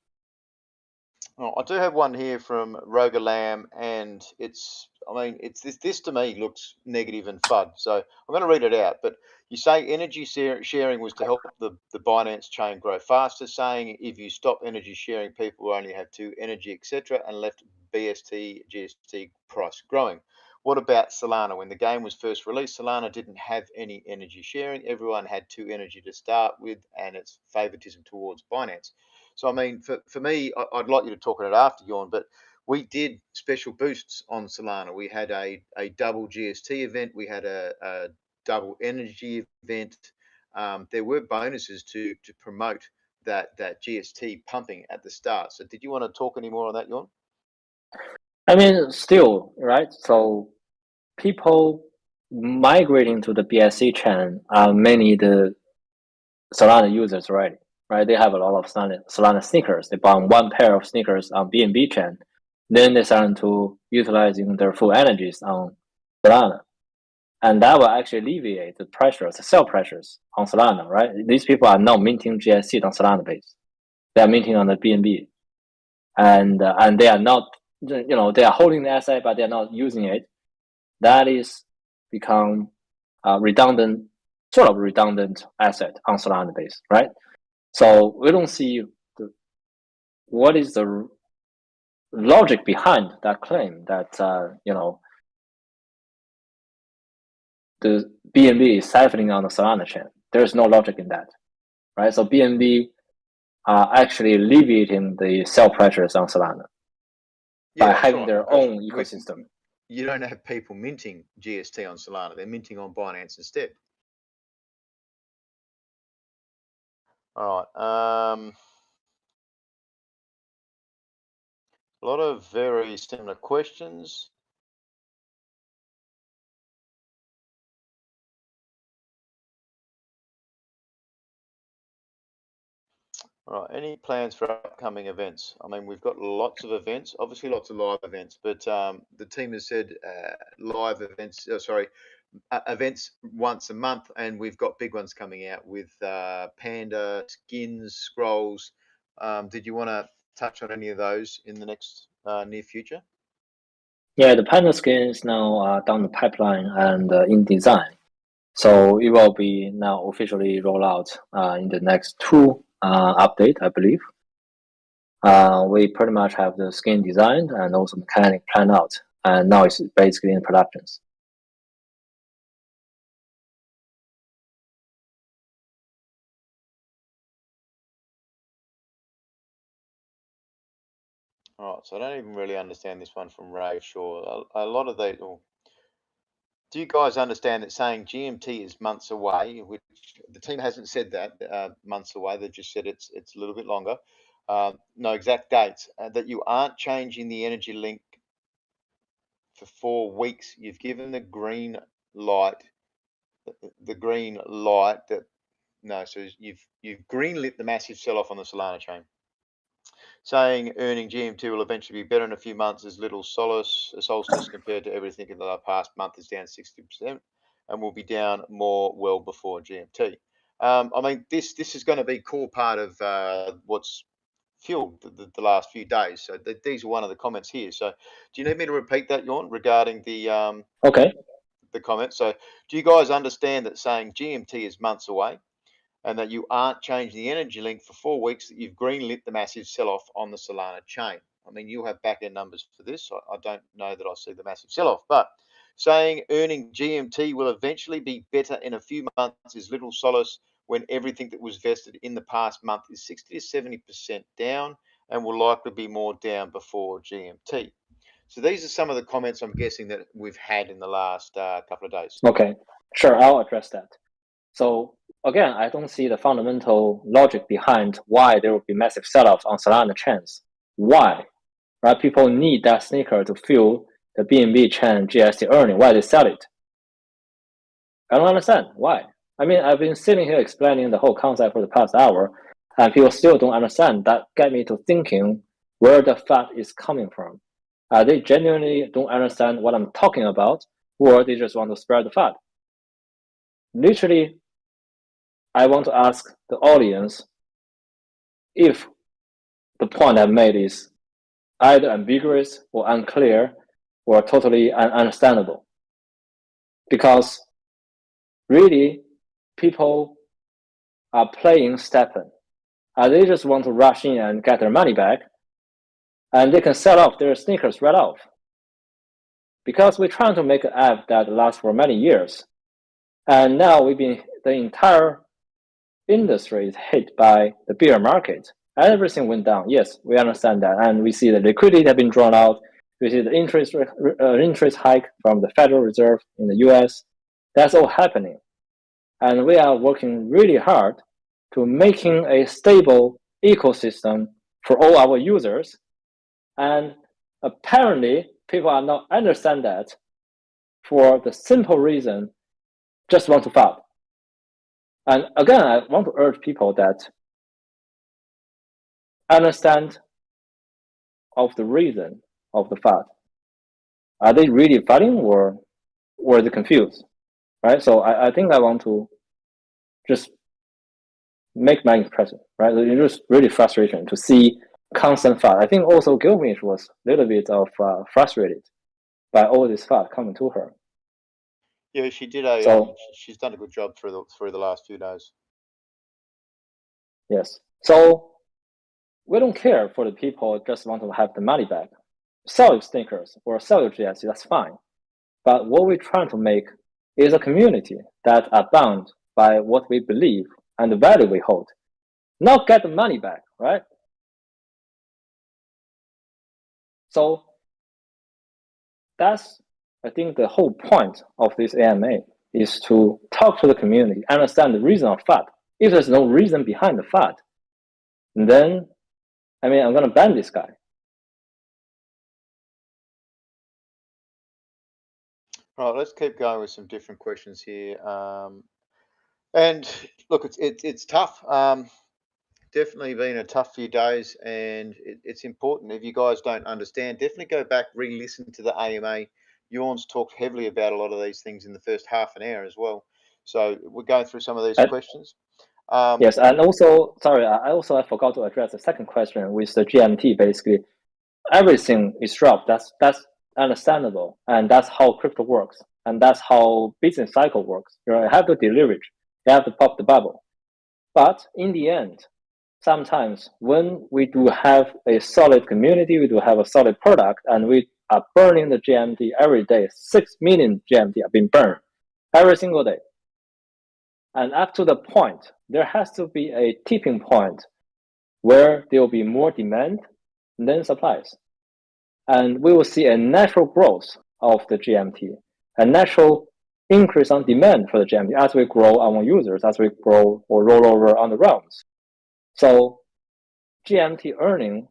Oh, I do have one here from Roger Lamb, and this to me looks negative and FUD. So I'm going to read it out. But you say energy sharing was to help the Binance chain grow faster, saying if you stop energy sharing, people will only have two energy, etc., and left BST, GST price growing. What about Solana? When the game was first released, Solana didn't have any energy sharing. Everyone had two energy to start with, and it's favoritism towards Binance. So, I mean, for me, I'd like you to talk on it after, Jorn, but we did special boosts on Solana. We had a double GST event. We had a double energy event. There were bonuses to promote that GST pumping at the start. So did you want to talk any more on that, Jorn? I mean, still, right? So people migrating to the BSC chain are mainly the Solana users already, right? They have a lot of Solana sneakers. They buy one pair of sneakers on BNB chain. Then they start to utilizing their full energies on Solana. And that will actually alleviate the pressures, the sell pressures on Solana, right? These people are not minting GSC on Solana base. They are minting on the BNB. And they are not, they are holding the asset, but they're not using it. That is become redundant asset on Solana base, right? So we don't see what is the logic behind that claim that the BNB is siphoning on the Solana chain. There's no logic in that, right? So BNB are actually alleviating the sell pressures on Solana by having their own ecosystem. You don't have people minting GST on Solana. They're minting on Binance instead. All right. A lot of very similar questions. All right. Any plans for upcoming events? I mean, we've got lots of events, obviously lots of live events, but the team has said live events, events once a month, and we've got big ones coming out with Panda, Skins, Scrolls. Did you want to touch on any of those in the next near future? Yeah, the Panda skin is now down the pipeline and in design. So it will be now officially rolled out in the next 2 update, I believe. We pretty much have the skin designed and also mechanic planned out, and now it's basically in productions. All right, so I don't even really understand this one from Ray Shaw. A lot of these. Do you guys understand that saying GMT is months away, which the team hasn't said that months away, they've just said it's a little bit longer. No exact dates, that you aren't changing the energy link for 4 weeks. You've given the green light, that no, so you've greenlit the massive sell-off on the Solana chain. Saying earning GMT will eventually be better in a few months is little solstice compared to everything in the past month is down 60% and will be down more well before GMT. I mean, this is going to be core part of what's fueled the last few days. So these are one of the comments here. So do you need me to repeat that, Jorn, regarding the Okay. the comment? So do you guys understand that saying GMT is months away and that you aren't changing the energy link for 4 weeks, that you've greenlit the massive sell-off on the Solana chain? I mean, you'll have back-end numbers for this. I don't know that I'll see the massive sell-off, but saying earning GMT will eventually be better in a few months is little solace when everything that was vested in the past month is 60 to 70% down and will likely be more down before GMT. So these are some of the comments I'm guessing that we've had in the last couple of days. Okay, sure, I'll address that. So again, I don't see the fundamental logic behind why there will be massive sell-offs on Solana chains. Why? Right? People need that sneaker to fuel the BNB chain GST earning. Why they sell it? I don't understand why. I mean, I've been sitting here explaining the whole concept for the past hour, and people still don't understand. That get me to thinking where the fat is coming from. They genuinely don't understand what I'm talking about, or they just want to spread the fat. Literally, I want to ask the audience if the point I've made is either ambiguous or unclear or totally ununderstandable. Because really, people are playing STEPN. They just want to rush in and get their money back, and they can sell off their sneakers right off. Because we're trying to make an app that lasts for many years, and now the entire industry is hit by the bear market. Everything went down. Yes, we understand that, and we see the liquidity have been drawn out. We see the interest hike from the Federal Reserve in the U.S. That's all happening, and we are working really hard to making a stable ecosystem for all our users. And apparently, people are not understand that for the simple reason, just want to FUD. And again, I want to urge people that understand of the reason of the FUD. Are they really FUDing or are they confused? Right? So I think I want to just make my impression, right? It's just really frustrating to see constant FUD. I think also Gilmish was a little bit of frustrated by all this FUD coming to her. Yeah, she did she's done a good job through the last few days. Yes. So we don't care for the people just want to have the money back. Sell your sneakers or sell your GST, that's fine. But what we're trying to make is a community that are bound by what we believe and the value we hold. Not get the money back, right? So that's, I think, the whole point of this AMA is to talk to the community, understand the reason of FUD. If there's no reason behind the FUD, then, I mean, I'm going to ban this guy. Right, let's keep going with some different questions here. And look, it's tough. definitely been a tough few days, and it's important. If you guys don't understand, definitely go back, re-listen to the AMA. Jorn's talked heavily about a lot of these things in the first half an hour as well. So we're going through some of these questions. Yes, and also, sorry, I forgot to address the second question with the GMT. Basically, everything is dropped. That's understandable, and that's how crypto works, and that's how business cycle works. You have to deleverage, you have to pop the bubble. But in the end, sometimes when we do have a solid community, we do have a solid product, and we are burning the GMT every day. 6 million GMT are being burned every single day. And up to the point, there has to be a tipping point where there will be more demand than supplies. And we will see a natural growth of the GMT, a natural increase on demand for the GMT as we grow our users, as we grow or roll over on the realms. So GMT earning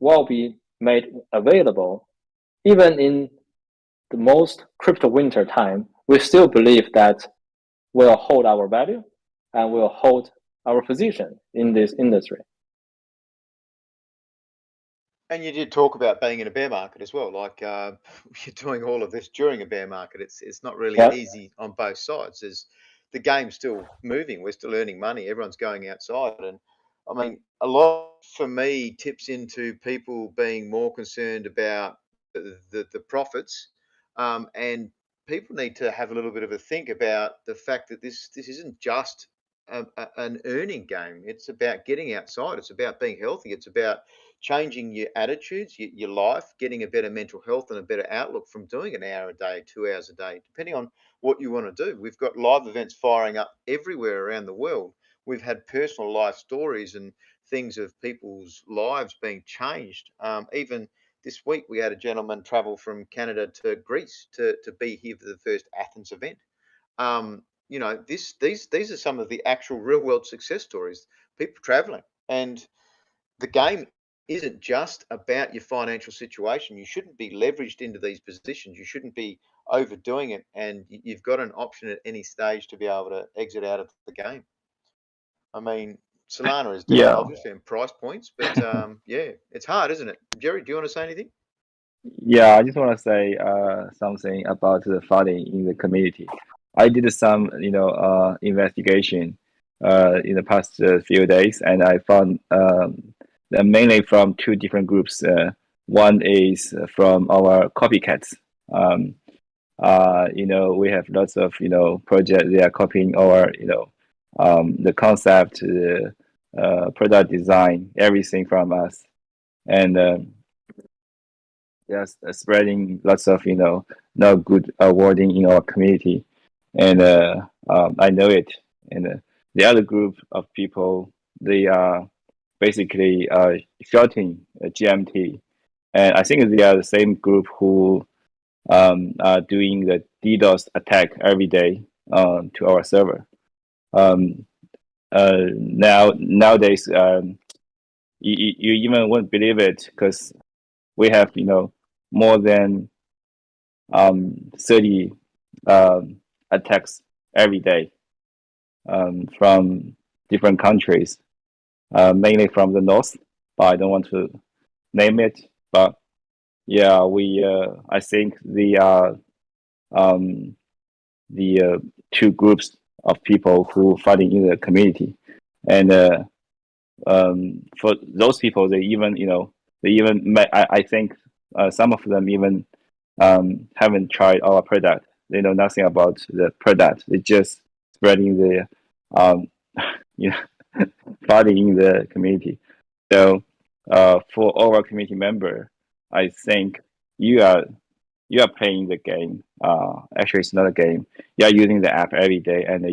will be made available even in the most crypto winter time. We still believe that we'll hold our value and we'll hold our position in this industry. And you did talk about being in a bear market as well. Like you're doing all of this during a bear market. It's not really easy on both sides. There's the game's still moving. We're still earning money. Everyone's going outside, and I mean, a lot for me tips into people being more concerned about the profits, and people need to have a little bit of a think about the fact that this isn't just an earning game. It's about getting outside. It's about being healthy. It's about changing your attitudes, your life, getting a better mental health and a better outlook from doing an hour a day, 2 hours a day, depending on what you want to do. We've got live events firing up everywhere around the world. We've had personal life stories and things of people's lives being changed. Even this week, we had a gentleman travel from Canada to Greece to be here for the first Athens event. You know, these are some of the actual real world success stories, people traveling. And the game isn't just about your financial situation. You shouldn't be leveraged into these positions. You shouldn't be overdoing it. And you've got an option at any stage to be able to exit out of the game. I mean, Solana is definitely obviously in price points, but yeah, it's hard, isn't it? Jerry, do you want to say anything? Yeah, I just want to say something about the funding in the community. I did some, investigation in the past few days, and I found mainly from two different groups. One is from our copycats. We have lots of projects. They are copying our the concept, product design, everything from us, and just spreading lots of not good wording in our community, and I know it. And the other group of people, they are basically shorting GMT, and I think they are the same group who are doing the DDoS attack every day to our server. Nowadays, you even won't believe it, because we have more than 30 attacks every day from different countries, mainly from the north, but I don't want to name it. But yeah, I think the two groups of people who fighting in the community, and for those people, I think some of them even haven't tried our product. They know nothing about the product. They just spreading the fighting in the community. So for our community member, I think you are playing the game. Actually, it's not a game. You are using the app every day, and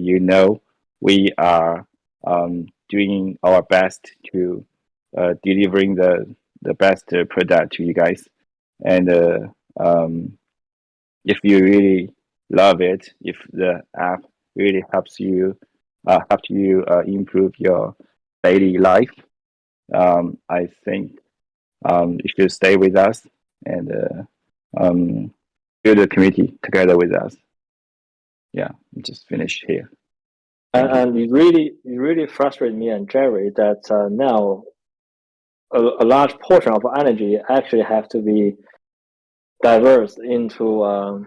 we are doing our best to delivering the best product to you guys. And if you really love it, if the app really helps you improve your daily life, I think you should stay with us and build a community together with us. Yeah, just finished here. And it really frustrated me and Jerry that now a large portion of energy actually have to be diverse into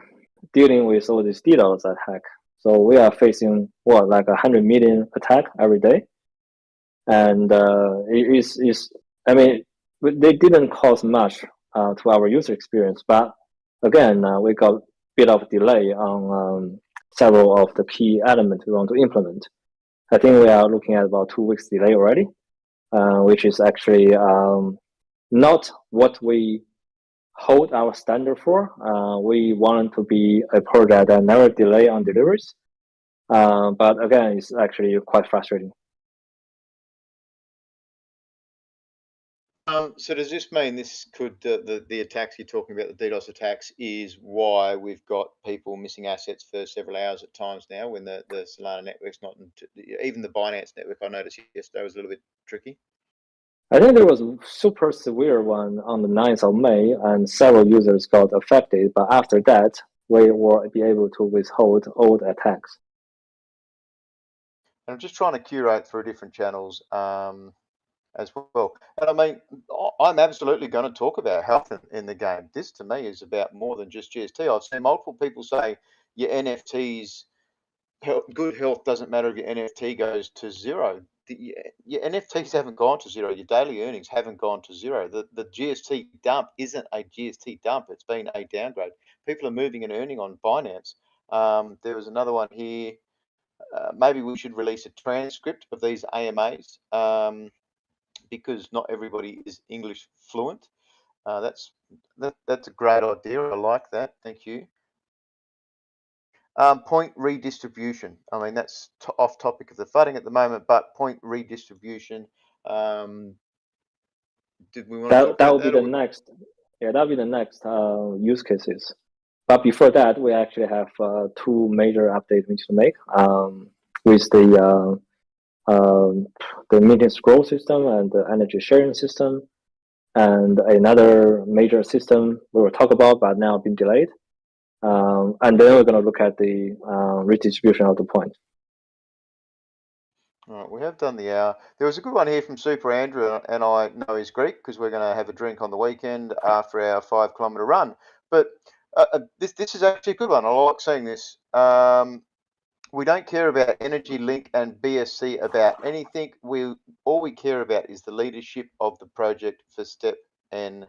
dealing with all these DDoS attack. So we are facing what, like 100 million attack every day, and I mean, they didn't cause much to our user experience, but again, we got a bit of delay on several of the key elements we want to implement. I think we are looking at about 2 weeks delay already, which is actually not what we hold our standard for. We want to be a project that never delay on deliveries. But again, it's actually quite frustrating. So does this mean this could the attacks you're talking about, the DDoS attacks, is why we've got people missing assets for several hours at times now when the Solana network's not, even the Binance network I noticed yesterday was a little bit tricky? I think there was a super severe one on the 9th of May and several users got affected, but after that, we will be able to withhold all the attacks. And I'm just trying to curate through different channels as well. And I mean, I'm absolutely going to talk about health in the game. This to me is about more than just GST. I've seen multiple people say your NFTs, good health doesn't matter if your NFT goes to zero. Your NFTs haven't gone to zero. Your daily earnings haven't gone to zero. The GST dump isn't a GST dump. It's been a downgrade. People are moving and earning on Binance. There was another one here. Maybe we should release a transcript of these AMAs. Because not everybody is English fluent. That's a great idea. I like that. Thank you. Point redistribution. I mean, that's off topic of the flooding at the moment, but point redistribution. Did we want to talk about that? That will be the next. Yeah, that'll be the next use cases. But before that, we actually have 2 major updates we need to make with the meeting scroll system and the energy sharing system, and another major system we will talk about, but now been delayed. And then we're going to look at the redistribution of the point. All right, we have done the hour. There was a good one here from Super Andrew, and I know he's Greek because we're going to have a drink on the weekend after our 5-kilometer run. But this is actually a good one. I like seeing this. We don't care about Energy Link and BSC about anything. All we care about is the leadership of the project for STEPN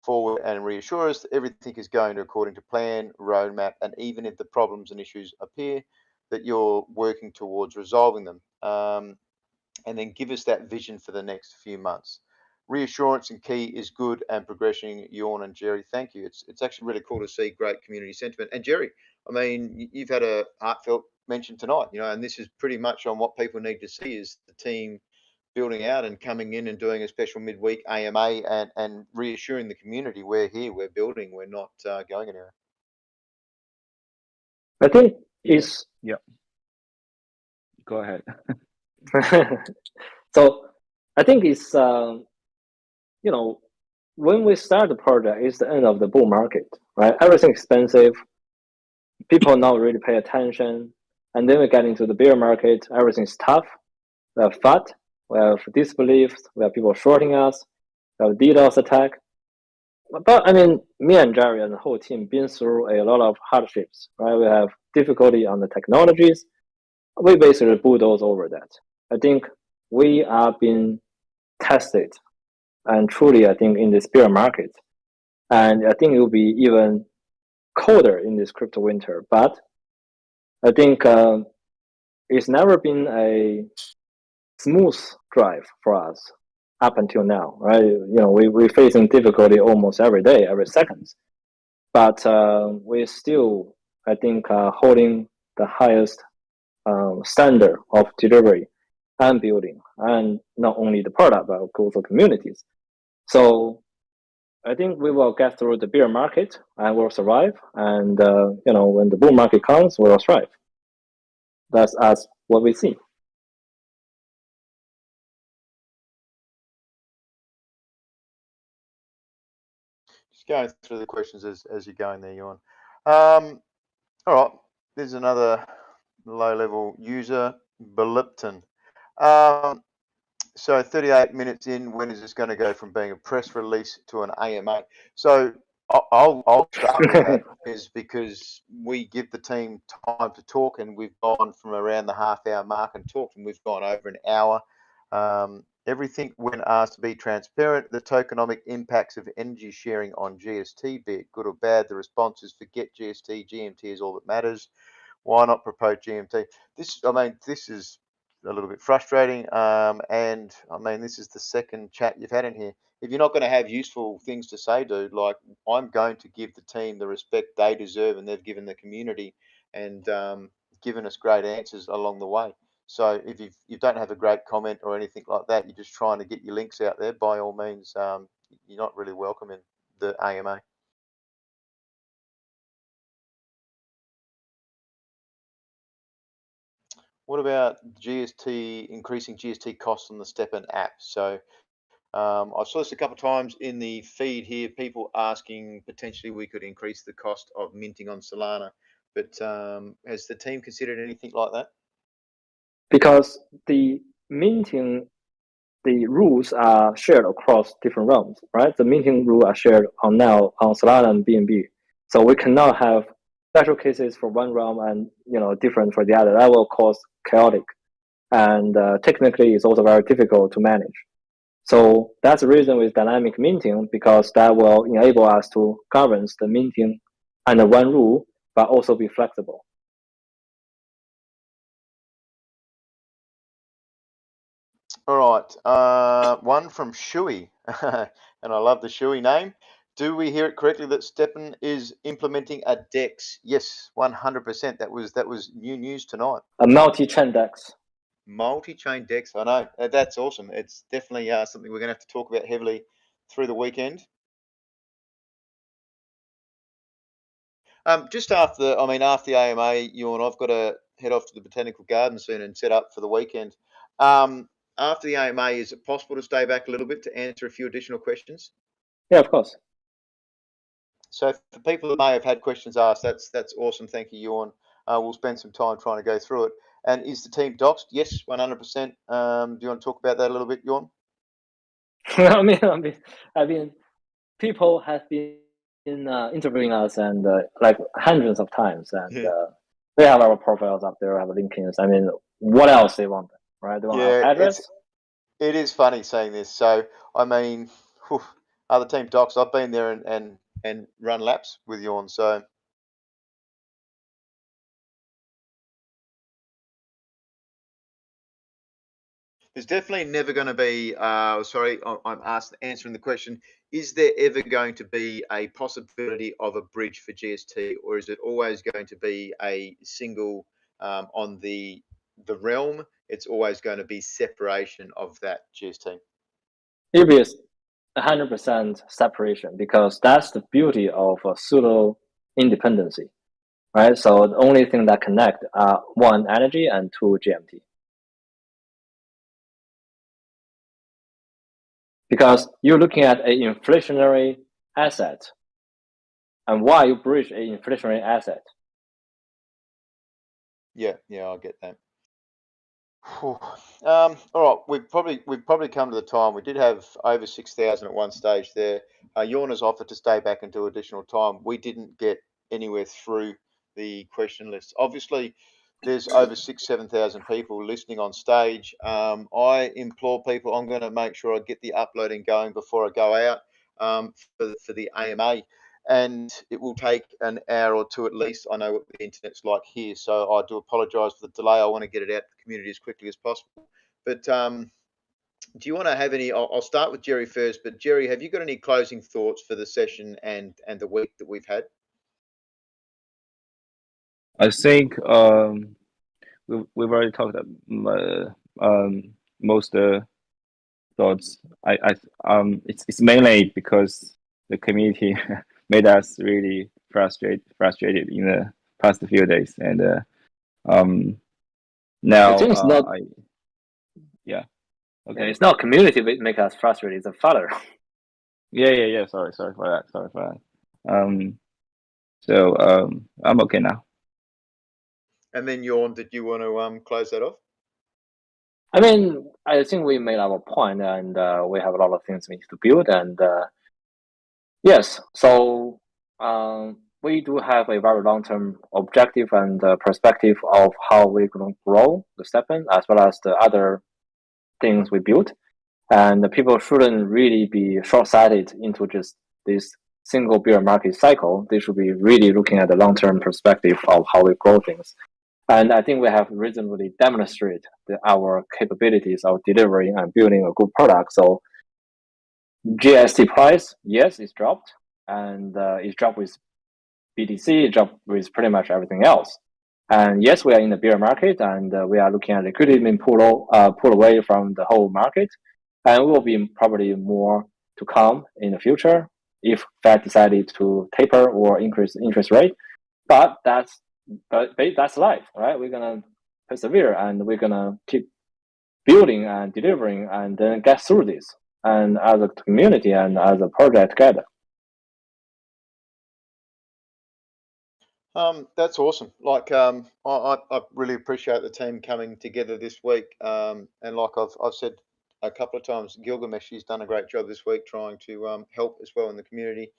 forward, and reassure us that everything is going according to plan, roadmap, and even if the problems and issues appear, that you're working towards resolving them. And then give us that vision for the next few months. Reassurance and key is good, and progression. Yawn and Jerry, thank you. It's actually really cool to see great community sentiment. And Jerry, I mean, you've had a heartfelt mention tonight, and this is pretty much on what people need to see is the team building out and coming in and doing a special midweek AMA and reassuring the community we're here, we're building, we're not going anywhere. I think it's... Yeah. Go ahead. So I think it's, when we start the project, it's the end of the bull market, right? Everything's expensive. People not really pay attention. And then we get into the bear market. Everything's tough. We have FUD. We have disbelief. We have people shorting us. We have DDoS attack. But I mean, me and Jerry and the whole team been through a lot of hardships, right? We have difficulty on the technologies. We basically bulldoze over that. I think we are being tested, and truly, I think in this bear market, and I think it will be even colder in this crypto winter. But I think it's never been a smooth drive for us up until now, right? We're facing difficulty almost every day, every second. But we're still, I think, holding the highest standard of delivery and building, and not only the product, but also communities. So I think we will get through the bear market and we'll survive. And, when the bull market comes, we'll thrive. That's what we see. Just going through the questions as you're going there, Yawn. All right, there's another low-level user. Belipton. So 38 minutes in, when is this going to go from being a press release to an AMA? So I'll start with that, is because we give the team time to talk, and we've gone from around the half-hour mark and talked, and we've gone over an hour. Everything when asked to be transparent, the tokenomic impacts of energy sharing on GST, be it good or bad. The response is forget GST, GMT is all that matters. Why not propose GMT? This is a little bit frustrating. And I mean, this is the second chat you've had in here. If you're not going to have useful things to say, dude, like, I'm going to give the team the respect they deserve, and they've given the community and given us great answers along the way. So if you don't have a great comment or anything like that, you're just trying to get your links out there, by all means, you're not really welcome in the AMA. What about GST, increasing GST costs on the STEPN app? So I saw this a couple of times in the feed here, people asking potentially we could increase the cost of minting on Solana. But has the team considered anything like that? Because the minting, the rules are shared across different realms, right? The minting rules are shared on Solana and BNB. So we cannot have special cases for one realm and different for the other. That will cause chaotic, and technically it's also very difficult to manage. So that's the reason with dynamic minting, because that will enable us to govern the minting under one rule, but also be flexible. All right, one from Shui, and I love the Shui name. Do we hear it correctly that STEPN is implementing a DEX? Yes, 100%. That was new news tonight. A multi-chain DEX. Multi-chain DEX. I know, that's awesome. It's definitely something we're going to have to talk about heavily through the weekend. Just after the AMA, you and I've got to head off to the Botanical Garden soon and set up for the weekend. After the AMA, is it possible to stay back a little bit to answer a few additional questions? Yeah, of course. So for people that may have had questions asked, that's awesome. Thank you, Ewan. We'll spend some time trying to go through it. And is the team doxed? Yes, 100%. Do you want to talk about that a little bit, Ewan? I mean, people have been interviewing us and like hundreds of times, and they have our profiles up there, have LinkedIn. I mean, what else they want, right? They want our address. It is funny saying this. So I mean, other team docs, I've been there and run laps with Ewan. So there's definitely never going to be, sorry, I'm answering the question. Is there ever going to be a possibility of a bridge for GST, or is it always going to be a single on the realm? It's always going to be separation of that GST. It is 100% separation, because that's the beauty of pseudo independency, right? So the only thing that connect are one, energy, and two, GMT. Because you're looking at an inflationary asset, and why you bridge an inflationary asset? Yeah, I get that. All right, we've probably come to the time. We did have over 6,000 at one stage there. Ewan has offered to stay back and do additional time. We didn't get anywhere through the question list. Obviously, there's over 7,000 people listening on stage. I implore people, I'm going to make sure I get the uploading going before I go out for the AMA. And it will take an hour or two at least. I know what the internet's like here, so I do apologise for the delay. I want to get it out to the community as quickly as possible. But do you want to have any? I'll start with Jerry first. But Jerry, have you got any closing thoughts for the session and the week that we've had? I think we've already talked most thoughts. It's mainly because the community made us really frustrated in the past few days, and now I think it's not. Yeah. Okay. It's not community that make us frustrated. It's a father. Yeah. Sorry for that. So I'm okay now. And then Ewan, did you want to close that off? I mean, I think we made our point, and we have a lot of things we need to build. And yes, so we do have a very long-term objective and perspective of how we're going to grow the STEPN as well as the other things we built. And people shouldn't really be short-sighted into just this single bear market cycle. They should be really looking at the long-term perspective of how we grow things. And I think we have reasonably demonstrated our capabilities of delivering and building a good product. So GST price, yes, it's dropped, and it's dropped with BTC, it dropped with pretty much everything else. And yes, we are in the bear market, and we are looking at liquidity being pulled away from the whole market, and will be probably more to come in the future if Fed decided to taper or increase the interest rate. But that's life, right? We're gonna persevere, and we're gonna keep building and delivering, and then get through this, and as a community and as a project together. That's awesome. Like, I really appreciate the team coming together this week. And like I've said a couple of times, Gilgamesh, she's done a great job this week trying to help as well in the community.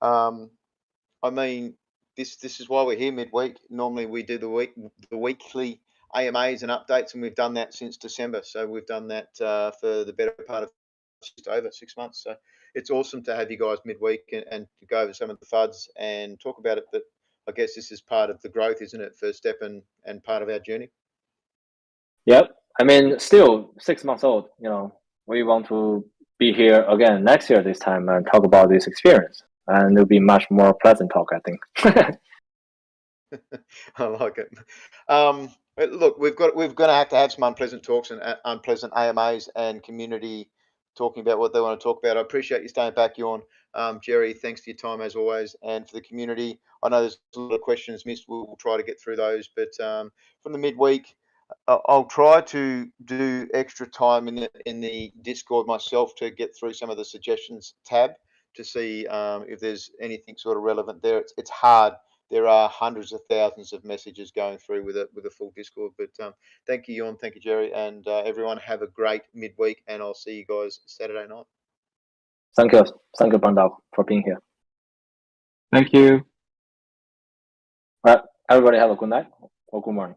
I mean, this is why we're here midweek. Normally we do the weekly AMAs and updates, and we've done that since December. So we've done that for the better part of just over 6 months. So it's awesome to have you guys midweek and to go over some of the FUDs and talk about it. But I guess this is part of the growth, isn't it, for STEPN and part of our journey? Yep. I mean, still 6 months old, you know, we want to be here again next year this time and talk about this experience. And it'll be much more pleasant talk, I think. I like it. Look, we're going to have some unpleasant talks and unpleasant AMAs and community talking about what they want to talk about. I appreciate you staying back, Jorn. Jerry, thanks for your time as always, and for the community. I know there's a lot of questions missed. We'll try to get through those, but from the midweek, I'll try to do extra time in the Discord myself to get through some of the suggestions tab to see if there's anything sort of relevant there. It's hard. There are hundreds of thousands of messages going through with a full Discord. But thank you, Jorn. Thank you, Jerry. And everyone have a great midweek. And I'll see you guys Saturday night. Thank you. Thank you, Bandao, for being here. Thank you. All right. Everybody have a good night or good morning.